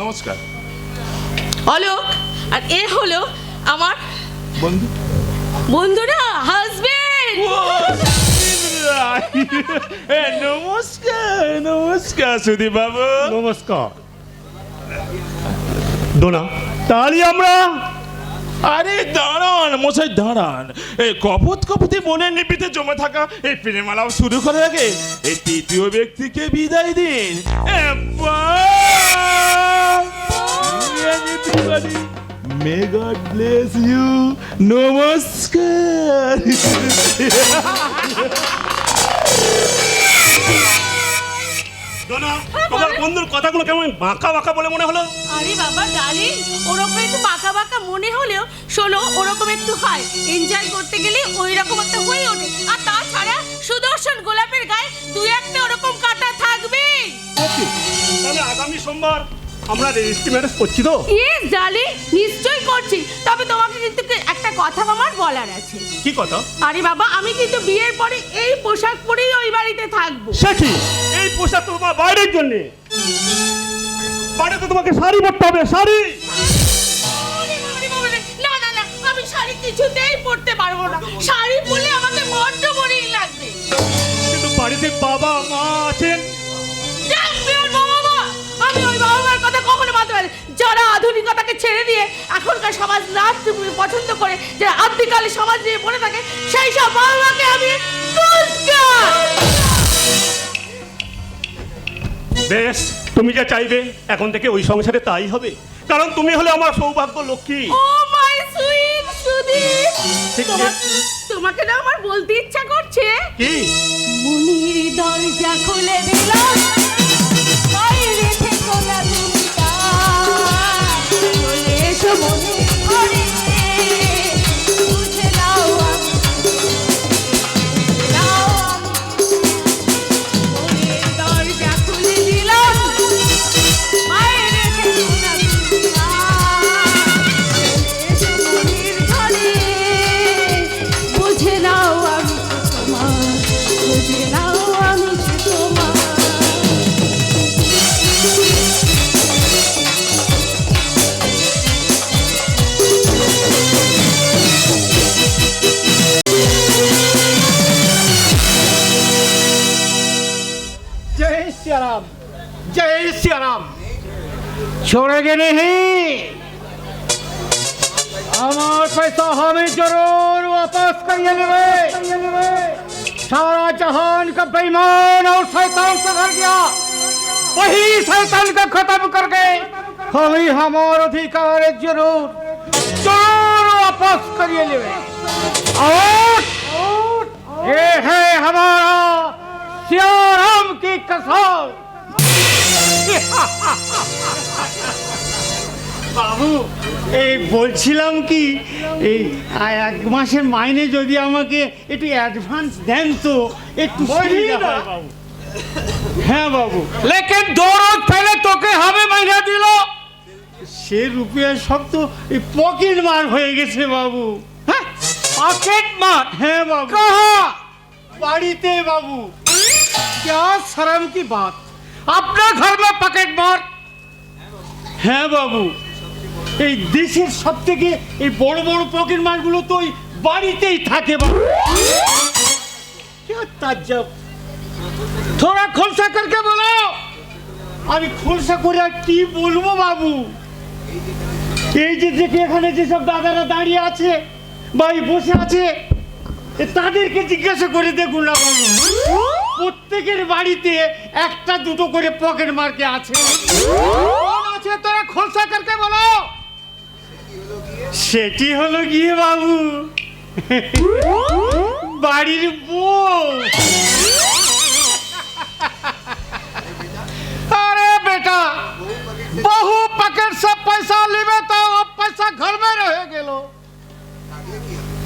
নমস্কার। অলোক, আর এ হলো আমার বন্ধু বন্ধুরা হাজবেন্ড। নমস্কার নমস্কার সুদীপ বাবু। নমস্কার দোনা, তাহলে আমরা আরে দাঁড়ান মশাই দাঁড়ান, এই কপত কপতি মনের নিপিতে জমে থাকা এই প্রেমালাপ শুরু করার আগে এই তৃতীয় ব্যক্তিকে বিদায় দিন। May God bless you. নমস্কার। দোনা, তোমার বন্ধুর কথাগুলো কেমন বাঁকা বাঁকা বলে মনে হলো? আরে বাবা ডার্লিং, ওরকম একটু বাঁকা বাঁকা মনে হলেও শোনো, ওরকম একটু হয়, এনজয় করতে গেলে ওই রকম একটা হয়ে ওঠে। আর তাছাড়া সুদর্শন গোলাপের গায়ে দু একটা ওরকম কাটা থাকবে। ওকে, তাহলে আগামী সোমবার আমরা রেজিস্ট্রি ম্যারেজ করছি তো? ইয়েস ডার্লিং, নিশ্চয়ই করছি। তবে তোমাকে কিন্তু একটা কথা আমার বলার আছে। কি কথা? আরে বাবা, আমি কিন্তু বিয়ের পরে এই পোশাক পরেই ওই বাড়িতে থাকবো। সে কি? এই পোশাক তো তোমার বাইরের জন্য, বাইরে তো তোমাকে শাড়ি পরতে হবে, শাড়ি। না না না, আমি শাড়ি কিছুতেই পরতে পারবো না। শাড়ি পরলে আমাকে বড্ড বোরিং লাগবে। কিন্তু বাড়িতে বাবা মা আছেন। আমি ওই বাবা মার কথা কখনো মানতে পারি, যারা আধুনিকতাকে ছেড়ে দিয়ে এখনকার সমাজ নাচ পছন্দ করে, যারা আদিকালে সমাজ নিয়ে পড়ে থাকে, সেই সব বাবা মাকে আমি বেশ, তুমি যা চাইবে এখন থেকে ওই সংসারে তাই হবে, কারণ তুমি হলে আমার সৌভাগ্য লক্ষ্মী। ও মাই সুইট সুদীপ, ঠিক তোমাকে না আমার বলতে ইচ্ছা করছে। কি? মনির দরজা খুলে দিলাম, বাইরে থেকো না তুমি চলে এসো মনির ঘরে, বুঝে নাও মনির দরজা খুলে দিলাম, বাইরে থেকো না তুমি এসো মনির ঘরে, বুঝে নাও আমি তোমার, বুঝে নাও আমি তোমার। जय सिया राम, जय सिया राम। छोड़ेंगे नहीं, हमारा पैसा हमें जरूर वापस करिए लेवे। सारा जहान का बेईमान और शैतान से भर गया, वही शैतान को खत्म करके हमें हमारा अधिकार जरूर जरूर वापस करिए लेवे। और ये है हमारा सिया राम की कसम। বাবু, এই বলছিলাম কি, এই এক মাসের মাইনে যদি আমাকে একটু অ্যাডভান্স দেন তো একটু সুবিধা হয় বাবু। হ্যাঁ বাবু। लेकिन 2 रोज पहले तो के हमें महीना दिलो। সে রুপিয়া সব তো এই পকেট মার হয়ে গেছে বাবু। हैं? पॉकेट मार? হ্যাঁ বাবু। कहाँ? বাড়িতে বাবু। क्या शर्म की बात, अपने घर में पॉकेट मार? হ্যাঁ বাবু, এই দেশের সব থেকে এই বড় বড় পকেট মারগুলো তো ওই বাড়িতেই থাকে বাবু। क्या ताज्जुब, थोड़ा खुलसा करके बोलो। আমি খোলসা করে আর কি বলবো বাবু? এই যে দেখে এখানে যেসব দাদারা দাঁড়িয়ে আছে বা এই বসে আছে, তাদেরকে জিজ্ঞাসা করে দেখুন না বাবু, প্রত্যেকের বাড়িতে একটা দুটো করে পকেট মার্কে আছে। कौन আছে তোরা खुलसा करके बोलो। সেটি হলো গিয়ে বাবু বাড়ির বউ। अरे बेटा, बहु पॉकेट से पैसा लेवे तो अब पैसा घर में रह गेलो।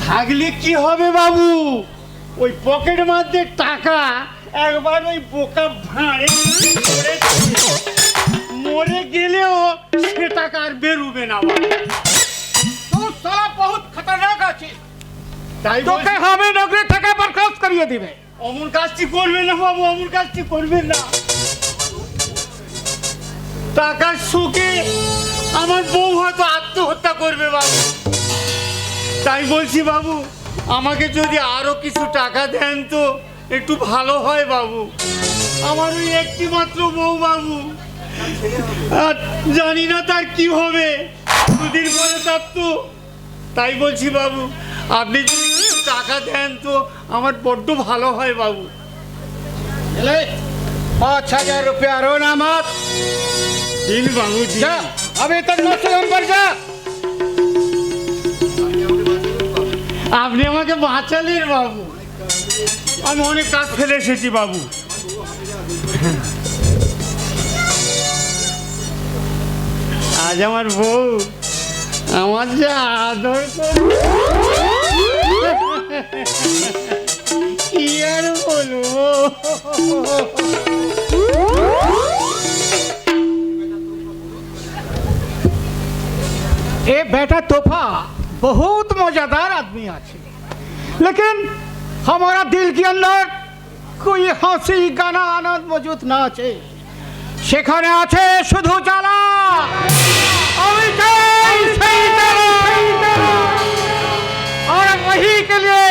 থাকলে কি হবে বাবু, ওই পকেট মারদের টাকা একবার ওই বোকা ভাঁড়ে পড়ে মরে গেলেও সে টাকা আর বেরোবে না বাবু। तू साला बहुत खतरनाक आছিস, তাই তোকে আমি নগরী থেকে বরখাস্ত করিয়ে দিবে। অমন কাজটি করবেন না বাবু, অমন কাজটি করবেন না। টাকার সুখে আমার বউ হয়তো আত্মহত্যা করবে বাবু। তাই বলছি বাবু, আমাকে যদি আরো কিছু টাকা দেন তো একটু ভালো হয় বাবু। আমার ওই একটি মাত্র বউ বাবু, আর জানি না তার কি হবে, দুদিন পরে তার তো। তাই বলছি বাবু, আপনি যদি কিছু টাকা দেন তো আমার বড্ড ভালো হয় বাবু। 5,000 रुपया रो नामत দিন বাবু দিন। जा अभी तक नौसे पर जा। আপনি আমাকে বাঁচালেন বাবু, আমি অনেক কাজ ফেলে এসেছি বাবু। আজ আমার বউ আমার যা আদর করে, কি আর বলবো। ए बेटा तोहफा बहुत मजेदार आदमी আছে, लेकिन हमारा दिल के अंदर कोई हंसी गाना आनंद मौजूद ना আছে, সেখানে আছে শুধু জ্বালা। আমি চাই সেই জ্বালা, और वही के लिए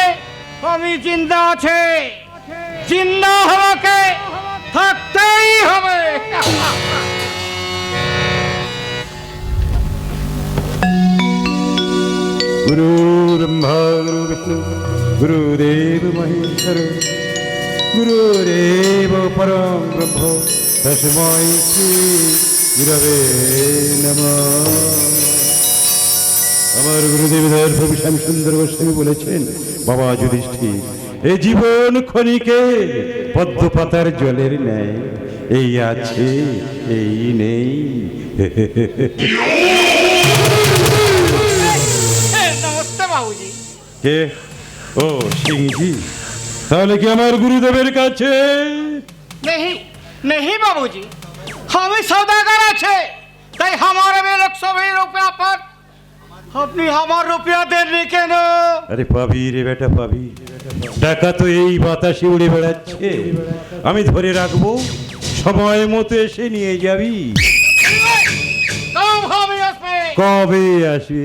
আমি জিন্দা আছে, জিন্দা হওয়াকে থাকতেই হবে। गुरु ब्रह्मा गुरु विष्णु गुरुदेव महेश्वर गुरुरेव परम ब्रह्म तस्मै श्री गुरवे नमः। আমার গুরুদেবদের প্রভু শ্যামসুন্দর গোস্বামী বলেছেন, বাবা যুধিষ্ঠির, এ জীবন ক্ষণিকে পদ্ম পাতার জলের ন্যায়, এই আছে এই নেই। नमस्ते बाबूजी। কে? ও সিংজি, তাহলে কি আমার গুরুদেবের কাছে? नहीं नहीं बाबूजी, हमें सौदागर আছে, তাই हमारे में 120 रुपया पर আপনি আমার রুপিয়া দেননি কেন? আরে পাবি রে বেটা পাবি, টাকা তো এই বাতাসে উড়ে বেড়াচ্ছে, আমি ধরে রাখবো, সময় মতো এসে নিয়ে যাবি। কব হবে আসবে? কবে আসবি?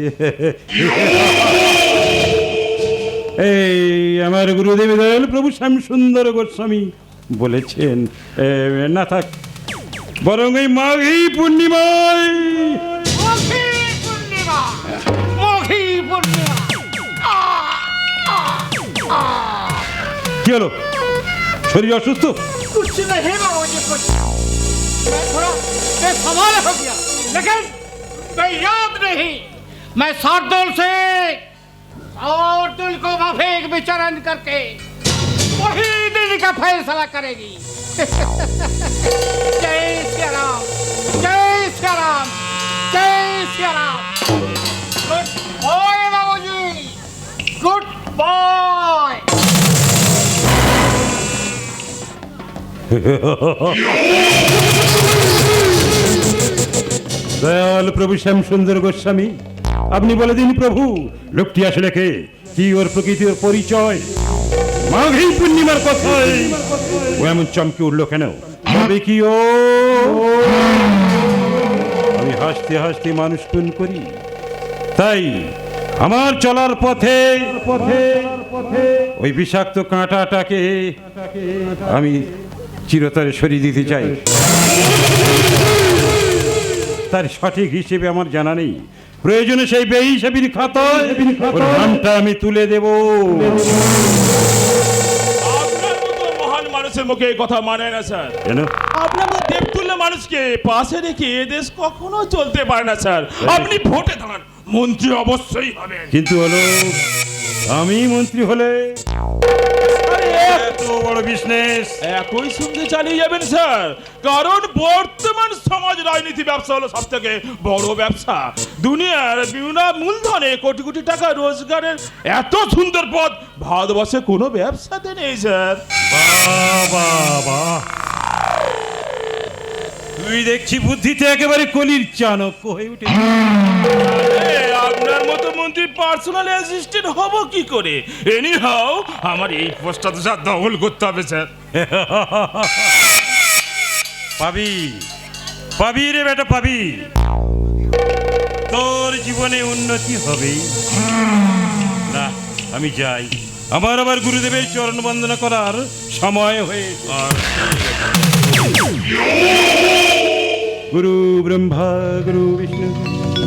এই আমার গুরুদেব দয়াল প্রভু শ্যামসুন্দর গোস্বামী বলেছেন, না থাক, বরং এই মাঘী পূর্ণিমায়। মঘী পূর্ণিমা, মঘী পূর্ণিমা। কি হলো, শরীর অসুস্থ? कुछ नहीं बाबूजी, कुछ मैं थोड़ा बेसवाल हो गया, लेकिन कोई याद नहीं। मैं शार्दुल से और दिल को माफिक विचरण करके वही दिल का फैसला करेगी। जय श्री राम, जय श्री राम, जय श्री राम। गुड बॉय बाबूजी, गुड बॉय। দয়াল প্রভু শ্যামসুন্দর গোস্বামী, আপনি বলে দিন প্রভু, লোকটি আসলে কে, কি ওর প্রকৃতির পরিচয়? মাঘী পূর্ণিমার কথায় ও এমন চমকে উঠলো কেন? তবে কি ও? আমি হাসতে হাসতে মানুষ খুন করি, তাই আমার চলার পথে ওই বিষাক্ত কাঁটাটাকে আমি চিরতরে সরিয়ে দিতে চাই। তার সঠিক হিসেবে আমার জানা নেই, প্রয়োজনে সেই বেহিসাবির খাতায় ওর নামটা আমি তুলে দেব। আপনার মতো মহান মানুষের মুখে এই কথা মানে না স্যার। কেন? আপনার মতো দেবতুল্য মানুষকে পাশে রেখে এ দেশ কখনো চলতে পারে না স্যার। আপনি ভোটে দাঁড়ান, মন্ত্রী অবশ্যই হবেন। কিন্তু হলো, আমি মন্ত্রী হলে এত বড় বিজনেস একই সঙ্গে চালিয়ে যাবেন স্যার, কারণ বর্তমান সমাজ রাজনীতি ব্যবসা হলো সব থেকে বড় ব্যবসা। দুনিয়ার বিনা মূলধনে কোটি কোটি টাকা রোজগারের এত সুন্দর পথ ভারতবর্ষে কোনো ব্যবসাতে নেই স্যার। বাবা, তুই দেখছি বুদ্ধিতে একেবারে কলির চাণক্য হয়ে উঠে। আপনার মতো মন্ত্রী পার্সোনাল অ্যাসিস্ট্যান্ট হব কি করে? এনিহাউ আমার এই পোস্টটা তো স্যার দখল করতে হবে স্যার। পাবি, পাবি রে বেটা পাবি, তোর জীবনে উন্নতি হবে। না আমি যাই, আমার আবার গুরুদেবের চরণ বন্দনা করার সময় হয়ে। গুরু ব্রহ্মা গুরু বিষ্ণু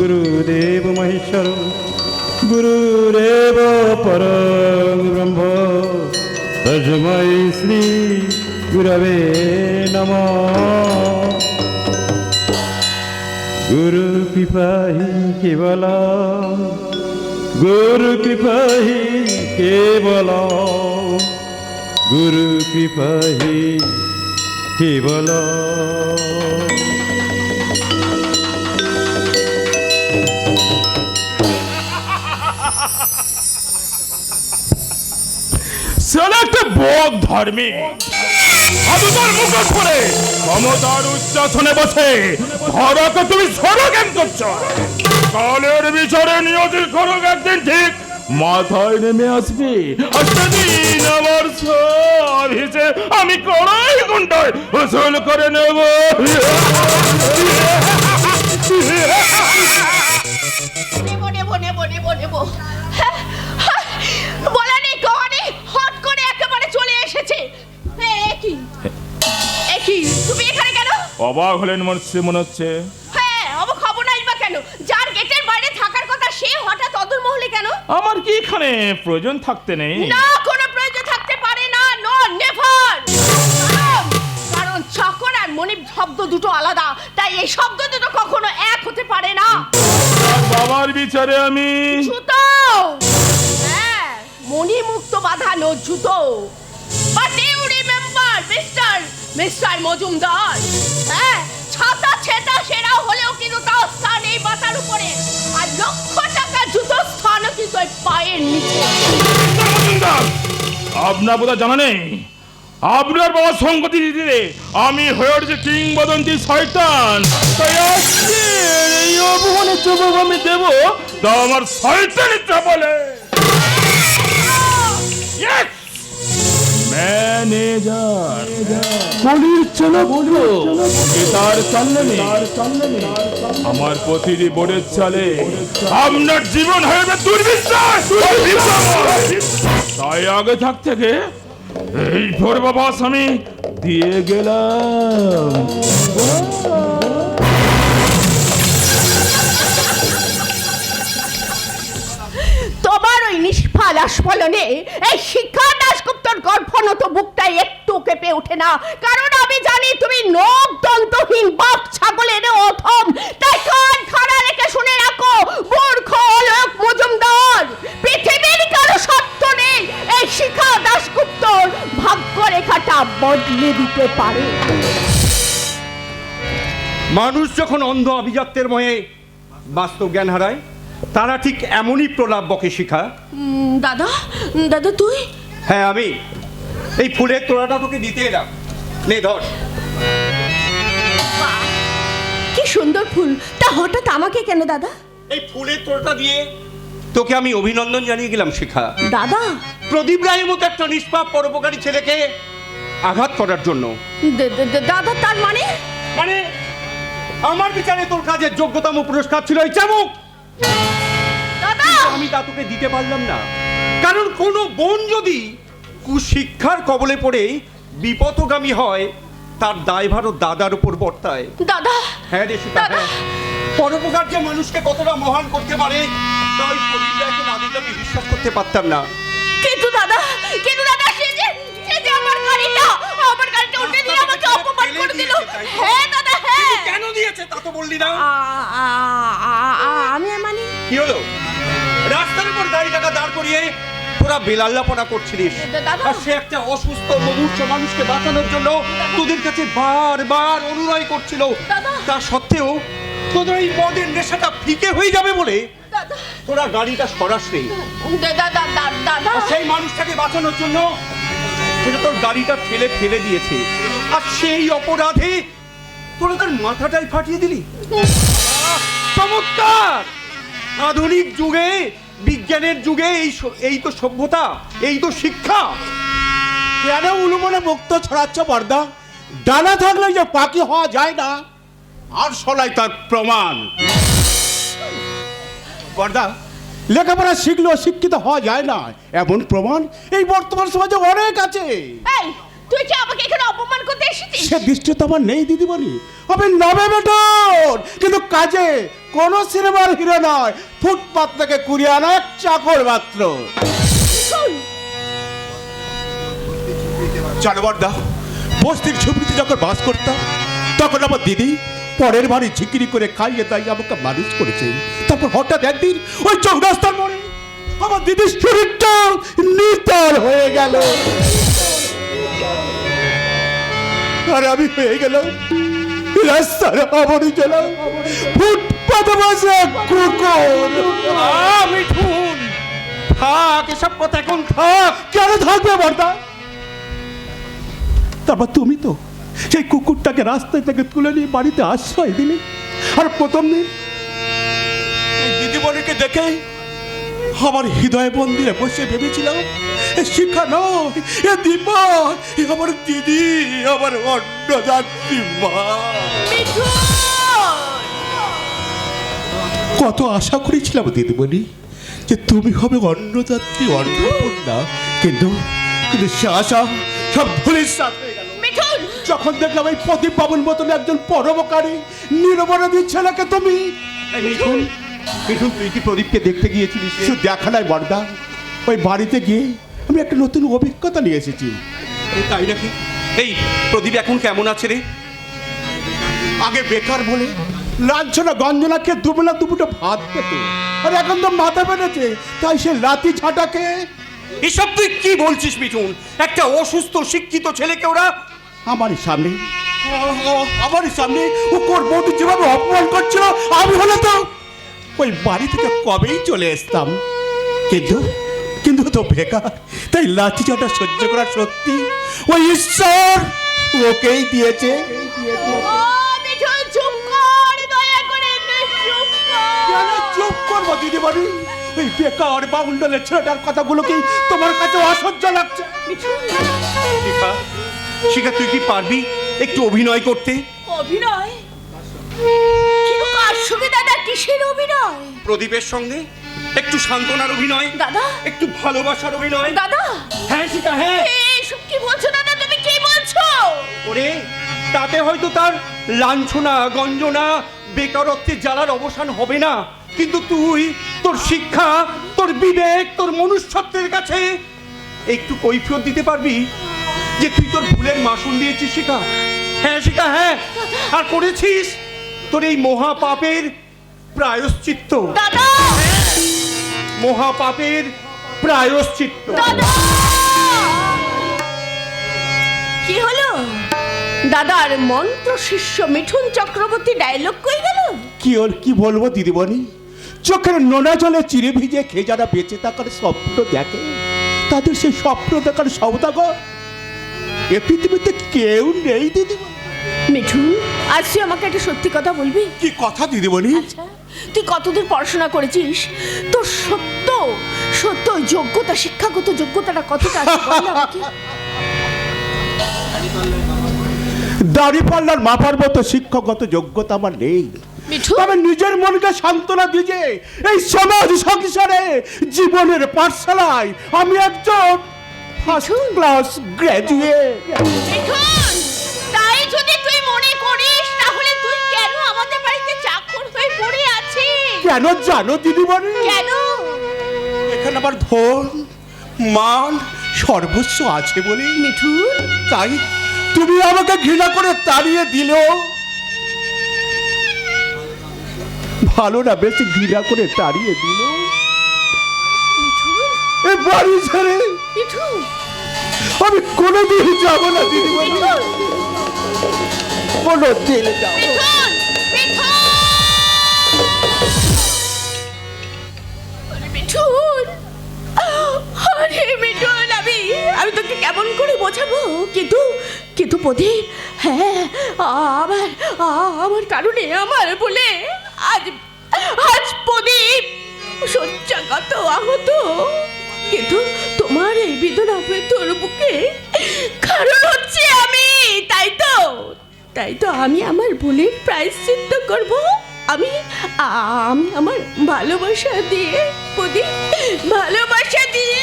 গুরুদেব মহেশ্বর গুরুরেব পরম ব্রহ্ম তস্मै শ্রী গুরবে নমঃ। গুরু কৃপা হি কেবল, গুরু কৃপা হি কেবল, গুরু কৃপা হি কেবল। ছেলে একটা বক ধর্মী সাধুতার মুখোশ পরে ক্ষমতার উচ্চাসনে বসে ধরাকে তুমি ছোট জ্ঞান করছো। কালের বিচারে নিয়তির খড়গ একদিন ঠিক মাথায় নেমে আসবে। আর সেদিন আমার সব হিসে আমি কড়াই গুন্ডায় উসুল করে নেব। নেবো। বলা নেই কওয়া নেই, হট করে একেবারে চলে এসেছে। কি তুমি এখানে কেন? অবাক হলেন মনে হচ্ছে। হ্যাঁ, অবাক হব নাই বা কেন? যার গেটের বাইরে থাকার কথা সে হঠাৎ অদূর মহলে কেন? আমার কি এখানে প্রয়োজন থাকতে নেই? না, কোনো প্রয়োজন থাকতে পারে না। No never. কারণ চাকর আর মনিব শব্দ দুটো আলাদা, তাই এই শব্দ দুটো কখনো এক হতে পারে না। বাবার বিচারে আমি জুতো, হ্যাঁ, মণিমুক্ত বাঁধানো জুতো। But you remember mister Majumdar, হ্যাঁ, ছাতা ছেতা সেরা হলেও কিন্তু তার স্থান এই মাথার উপরে, আর লক্ষ টাকা জুতো স্থানও কিন্তু ওই পায়ের নিচে। আপনার বোধহয় জানা নেই, আপনার বাবার সঙ্গতি দিতে আমি হয়ে উঠেছি কিংবদন্তি শয়তান। তাই আজকে এই অপমানের জবাব আমি দেব, তা আমার শয়তানি বলে। ম্যানেজার কলির চলো বলবো তার চালনে আমার প্রতিটি বোর্ডের চালে আপনার জীবন হয়ে দুর্বিশ্বাস। তাই আগে থাক থেকে এই পূর্বাভাস আমি দিয়ে গেলাম। তোমার ওই নিষ্ফল আস্ফলনে এই শিক্ষা দাশগুপ্তর গর্ভনত বুকটাই একটু কেঁপে ওঠে না, কারণ আমি জানি তুমি নখ দন্তহীন বাপ ছাগলের অথম। তাই কান খাড়া রেখে শুনে রাখো, মূর্খ অলোক মজুমদার, পৃথিবীর কারো সত্য নেই এই শিক্ষা দাশগুপ্তর ভাগ্যরেখাটা বদলে দিতে পারে। মানুষ যখন অন্ধ আভিজাত্যের ময়ে বাস্তব জ্ঞান হারায়, তারা ঠিক এমনই প্রলাপ বকে শিখা। দাদা তুই? হ্যাঁ আমি। এই ফুলের তোড়াটা তোকে দিতে এলাম, নে ধর। কি সুন্দর ফুল, তা হঠাৎ আমাকে কেন দাদা? এই ফুলের তোড়াটা দিয়ে তোকে আমি অভিনন্দন জানিয়ে গেলাম শিখা। দাদা, প্রদীপ রায়ের মতো একটা নিষ্পাপ পরোপকারী ছেলেকে আঘাত করার জন্য। দাদা তার মানে? মানে আমার বিচারে তোর কাজের যোগ্যতম পুরস্কার ছিল এই চামুক। দাদা, আমি তা তোকে দিতে পারলাম না, কারণ কোনো বোন যদি কুশিক্ষার কবলে পড়ে বিপথগামী হয়, তার দায়ভারও দাদার উপর বর্তায়। দাদা, হ্যাঁ রে সীতা, হ্যাঁ। পরোপকার যে মানুষকে কতটা মহান করতে পারে, তাই প্রদীপ রায়কে না দিলে আমি বিশ্বাস করতে পারতাম না। কিন্তু দাদা সে যে আমার গাড়িটা উঠে দিয়ে আমাকে অপমান করে দিল। হ্যাঁ দাদা, হ্যাঁ। কেন দিয়েছে তা তো বললি না। আমি মানে কি হলো? রাস্তার উপর গাড়িটাকে দাঁড় করিয়ে তোরা বেলাল্লাপনা করছিলিস, আর সে একটা অসুস্থ মুমূর্ষ মানুষকে বাঁচানোর জন্য তোদের কাছে বারবার অনুনয় করছিল। তা সত্ত্বেও তোদের এই মদের নেশাটা ফিকে হয়ে যাবে বলে তোরা গাড়িটা সরাসরি সেই মানুষটাকে বাঁচানোর জন্য সেটা তোর গাড়িটা ফেলে দিয়েছে, আর সেই অপরাধে তোরা তার মাথাটাই ফাটিয়ে দিলি। চমৎকার! আধুনিক যুগে, বিজ্ঞানের যুগে এই তো সভ্যতা, এই তো শিক্ষা। কেন উলুমনে মুক্ত ছড়াচ্ছ বর্দা? ডানা থাকলে যে পাখি হওয়া যায় না, আর সলাই তার প্রমাণ। বর্দা, লেখাপড়া শিখলেও শিক্ষিত হওয়া যায় না এমন প্রমাণ এই বর্তমান সমাজে অনেক আছে। এই তুই কি আমাকে এখানে অপমান করতে এসেছিস? সে দৃষ্টি তো আমার নেই দিদিমণি, আমি নবে বেটন, কিন্তু কাজে কোন সিনেমার হিরো নয়, ফুটপাত থেকে কুড়িয়ে আনা এক চাকর মাত্র। জানো বর্দা, বস্তির ঝুপড়িতে যখন বাস করতাম তখন আমার দিদি পরের বাড়ি ঝিকিরি করে খাইয়ে দাইয়ে আমাকে মানুষ করেছে। তারপর হঠাৎ একদিন ওই চৌরাস্তার মোড়ে আমার দিদির শরীরটা নিতর হয়ে গেল, আর আমি হয়ে গেলাম রাস্তার অবরিজনা, ফুটপাতে বসে কুকুর। মিঠুন, থাক এসব কথা, এখন থাক। কেন থাকবে বর্দা? তারপর তুমি তো সেই কুকুরটাকে রাস্তায় থেকে তুলে নিয়ে বাড়িতে আশ্রয় দিলে, আর প্রথম দিন এই দিদিমণিকে দেখে আমার হৃদয় মন্দিরে বসে ভেবেছিলাম এ শিখা নয়, এ দীপা, এ আমার দিদি, আমার অন্নদাত্রী মা। কত আশা করেছিলাম দিদিমণি যে তুমি হবে অন্নদাত্রী, অন্নপূর্ণা, কিন্তু কিন্তু সে আশা সব ভুলের সাথে হয়ে গেল যখন দেখলাম এই প্রদীপ বাবুর মতন একজন পরোপকারী নিরবরাধী ছেলেকে তুমি। মিঠুন, মিঠুন, তুই কি প্রদীপকে দেখতে গিয়েছিলিস? শুধু দেখা নাই বর্দা, ওই বাড়িতে গিয়ে আমি একটা নতুন অভিজ্ঞতা নিয়ে এসেছি। তাই নাকি? এই প্রদীপ এখন কেমন আছে রে? আগে বেকার বলে লাঞ্ছনা গঞ্জনাকে দুবেলা দুপুটো ভাত পেত, আর এখন তো মাথা বেড়েছে, তাই সে লাতি ঝাঁটাকে। এসব তুই কি বলছিস মিঠুন? একটা অসুস্থ শিক্ষিত ছেলেকে ওরা আমারই সামনে ও কোর বৌদি যেভাবে অপমান করছিল, আমি হলে তো ওই বাড়ি থেকে কবেই চলে আসতাম, কিন্তু কিন্তু তো বেকার, তাই লাঠি চাটা সহ্য করার শক্তি ওই ঈশ্বর ওকেই দিয়েছে। কেন চুপ করবো দিদিমণি? ওই বেকার বাউন্ডলের ছেলেটার কথাগুলো কি তোমার কাছে অসহ্য লাগছে? শিখা, শিখা, তুই কি পারবি একটু অভিনয় করতে? অভিনয়? কিন্তু কার সঙ্গে দাদা? কিসের অভিনয়? প্রদীপের সঙ্গে একটু সান্ত্বনার অভিনয়, দাদা একটু ভালোবাসার অভিনয়। দাদা, হ্যাঁ শিখা, হ্যাঁ। এইসব কি বলছো দাদা? তুমি কি বলছো? ওরে, তাতে হয়তো তার লাঞ্ছনা গঞ্জনা বেকারত্বের জ্বালার অবসান হবে না, কিন্তু তুই তোর শিক্ষা, তোর বিবেক, তোর মনুষ্যত্বের কাছে একটু কৈফিয়ত দিতে পারবি যে তুই তোর ভুলের মাসুল দিয়েছিস শিখা। হ্যাঁ শিখা, হ্যাঁ, আর করেছিস তোর এই মহাপাপের প্রায়শ্চিত্ত। দাদা, মহাপাপের প্রায়শ্চিত্ত। দাদা, কি হলো? দাদার মন্ত্র শিষ্য মিঠুন চক্রবর্তী ডায়লগ কই গেল? কি বলবো দিদিমণি, চোখের নোনা জলে চিরে ভিজে খেয়ে যারা বেঁচে থাকার স্বপ্ন দেখে, তাদের সেই স্বপ্ন দেখার সওদাগর এ পৃথিবীতে কেউ নেই দিদিমণি। মিঠুন, আজ তুই আমাকে একটা সত্যি কথা বলবি? কি কথা দিদিমণি? আচ্ছা, তুই কতদূর পড়াশোনা করেছিস? তোর সত্য সত্য যোগ্যতা, শিক্ষাগত যোগ্যতাটা কতটা আছে বল আমাকে। দাড়ি পাল্লার মাপার মতো শিক্ষাগত যোগ্যতা আমার নেই, তবে নিজের মনকে সান্ত্বনা দিয়ে এই সমাজ সংসারে জীবনের পাঠশালায় আমি একজন ফার্স্ট ক্লাস গ্র্যাজুয়েট। মিঠুন, তাই যদি তুই মনে করিস তাহলে তুই কেন আমাদের বাড়িতে চাকর হয়ে পড়ে আছিস? কেন জানো দিদিমণি? কেন? এখানে আমার ধন মান সর্বস্ব আছে বলে। মিঠুন, তাই তুমি আমাকে ঘৃণা করে তাড়িয়ে দিলেও ভালো না, বেশি ঘৃণা করে তাড়িয়ে দিল এই বাড়ি ছেড়ে আমি কোনোদিন যাব না দিদিমণি, কোনোদিন যাব না। মিঠুন, আরে মিঠুন, আমি তোকে কেমন করে বোঝাবো? কিন্তু প্রদীপ, হ্যাঁ, আমার কারণে, আমার বলে আজ প্রদীপ শয্যাগত আহত, কিন্তু তোমার এই বেদনা তোর বুকে কারণ হচ্ছে আমি, তাই তো? তাই তো আমি আমার ভুলের প্রায়শ্চিত্ত করব। আমি আমি আমার ভালোবাসা দিয়ে প্রদীপ, ভালোবাসা দিয়ে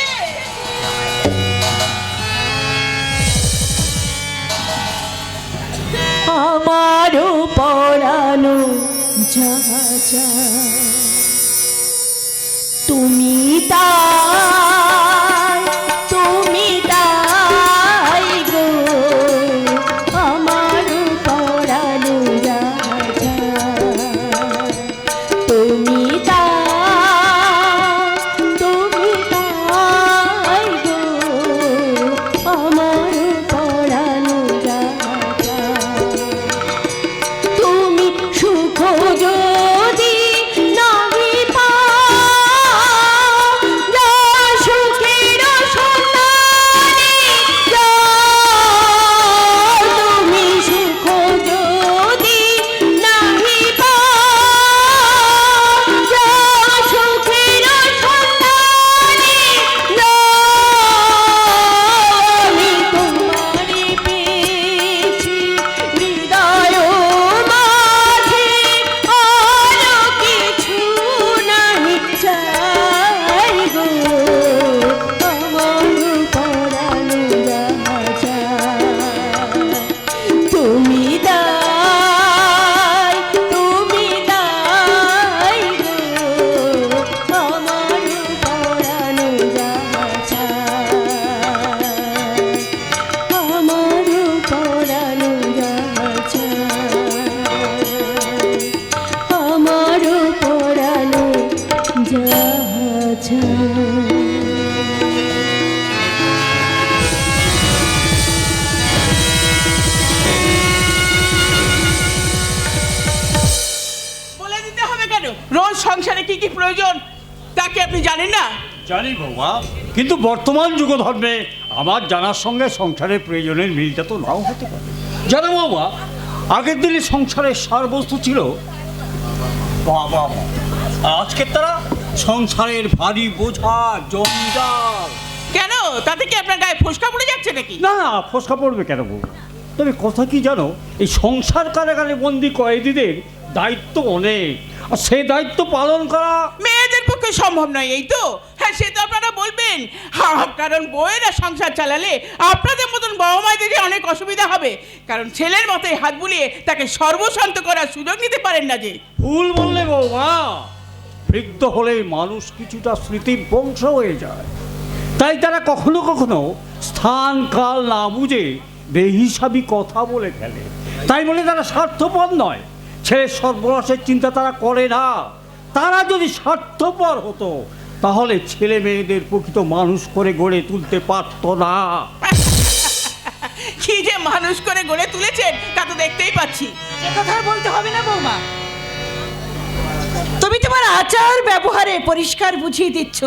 আমারও পরানো যা যা তুমি তাই, তুমি তাই গো, আমারও পরানো যা যা তুমি তাই, তুমি তাই গো, আমারও পরানো যা যা তুমি সুখ যদি নাহি পাও, যা সুখের সন্ধানে যাও, তুমি সুখ যদি নাহি পাও, যা সুখের সন্ধানে যাও, আমি তোমারে পেয়েছি হৃদয় মাঝে, আর কিছু নাহি চাই গো, আমার পরানো যাহা চায়। তুমি দাই, তুমি দাই গো, আমার পরানো যাহা চায়, আমার পরানো যাহা চায়, আমার পরানো যাহা চায়। বলে দিতে হবে কেন রোজ সংসারে কি কি প্রয়োজন তা কি আপনি জানেন না? জানি বৌমা, কিন্তু বর্তমান যুগ ধর্মে আমার জানার সঙ্গে সংসারের প্রয়োজনের মিলটা তো নাও হতে পারে। জানো বৌমা, আগের দিনে সংসারের সারবস্তু ছিল বাবা মা, আজকে তারা সংসারের ভারী বোঝা, জঞ্জাল। কেন তাতে কি আপনার গায়ে ফোসকা পড়ে যাচ্ছে নাকি? না না, ফসকা পড়বে কেন বৌমা? তবে কথা কি জানো, এই সংসার কারাগারে বন্দি কয়েদিদের দায়িত্ব অনেক, আর সেই দায়িত্ব পালন করা মেয়েদের পক্ষে সম্ভব নয়, এই তো। হ্যাঁ, সে তো আপনারা বলবেন। হ্যাঁ, কারণ বউয়েরা সংসার চালালে আপনাদের মতন বাবা মায়েদের যে অনেক অসুবিধা হবে, কারণ ছেলের মতোই হাত বুলিয়ে তাকে সর্বশান্ত করার সুযোগ নিতে পারেন না যে। ভুল বললে বৌমা, বৃদ্ধ হলে মানুষ কিছুটা স্মৃতি বংশ হয়ে যায়, তাই তারা কখনো কখনো স্থান কাল না বুঝে বেহিসাবি কথা বলে ফেলে। তাই বলে তারা স্বার্থপর নয়, ছেলের সর্বনাশের চিন্তা তারা করে না। তারা যদি স্বার্থপর হতো তাহলে ছেলে মেয়েদের প্রকৃত মানুষ করে গড়ে তুলতে পারত না। কি যে মানুষ করে গড়ে তুলেছেন তা তো দেখতেই পাচ্ছি। এ কথা বলতে হবে না বৌমা, তুমি তোমার আচার ব্যবহারে পরিষ্কার বুঝিয়ে দিচ্ছ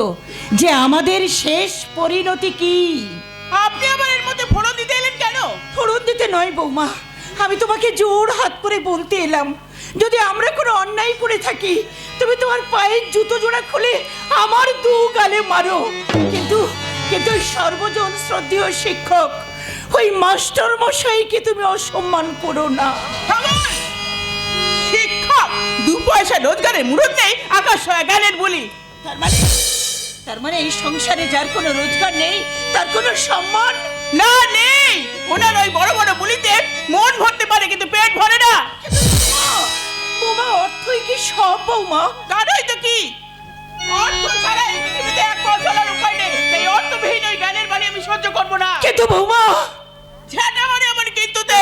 যে আমাদের শেষ পরিণতি কি। আপনি আবার এর মধ্যে ফোড়ন দিতে এলেন কেন? ফোড়ন দিতে নয় বৌমা, আমি তোমাকে জোর হাত করে বলতে এলাম, যদি আমরা কোনো অন্যায় করে থাকি তুমি তোমার পায়ের জুতো জোড়া খুলে আমার দু গালে মারো, কিন্তু কিন্তু ওই সর্বজন শ্রদ্ধেয় শিক্ষক, ওই মাস্টার মশাইকে তুমি অসম্মান করো না। থামুন! শিক্ষক দু পয়সা রোজগারের মুরত নেই, আকাশ ছয়া জ্ঞানের বলি। তার মানে এই সংসারে যার কোনো রোজগার নেই তার কোনো সম্মান না নেই। ওনার ওই বড় বড় বলিতে মন ভরতে পারে কিন্তু পেট ভরে না। বৌমা, অর্থই কি সব বৌমা? তারই তো কি, অর্থ ছাড়া এই পৃথিবীতে এক পা চলার উপায় নেই। তাই অর্থবিহীন ওই জ্ঞানের বাণী আমি সহ্য করবো না। কিন্তু বৌমা, ঝাঁটা মানে আমার কিন্তুতে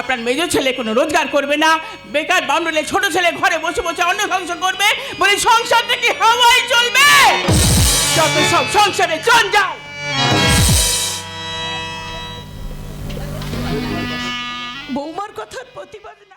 আপনার মেজ ছেলে কোনো রোজগার করবে না, বেকার বাউন্ডলে ছোট ছেলে ঘরে বসে বসে অন্য সংসার করবে বলে সংসারটা কি হাওয়ায় চলবে? যত সব সংসারে জঞ্জাল। বৌমার কথার প্রতিবাদ না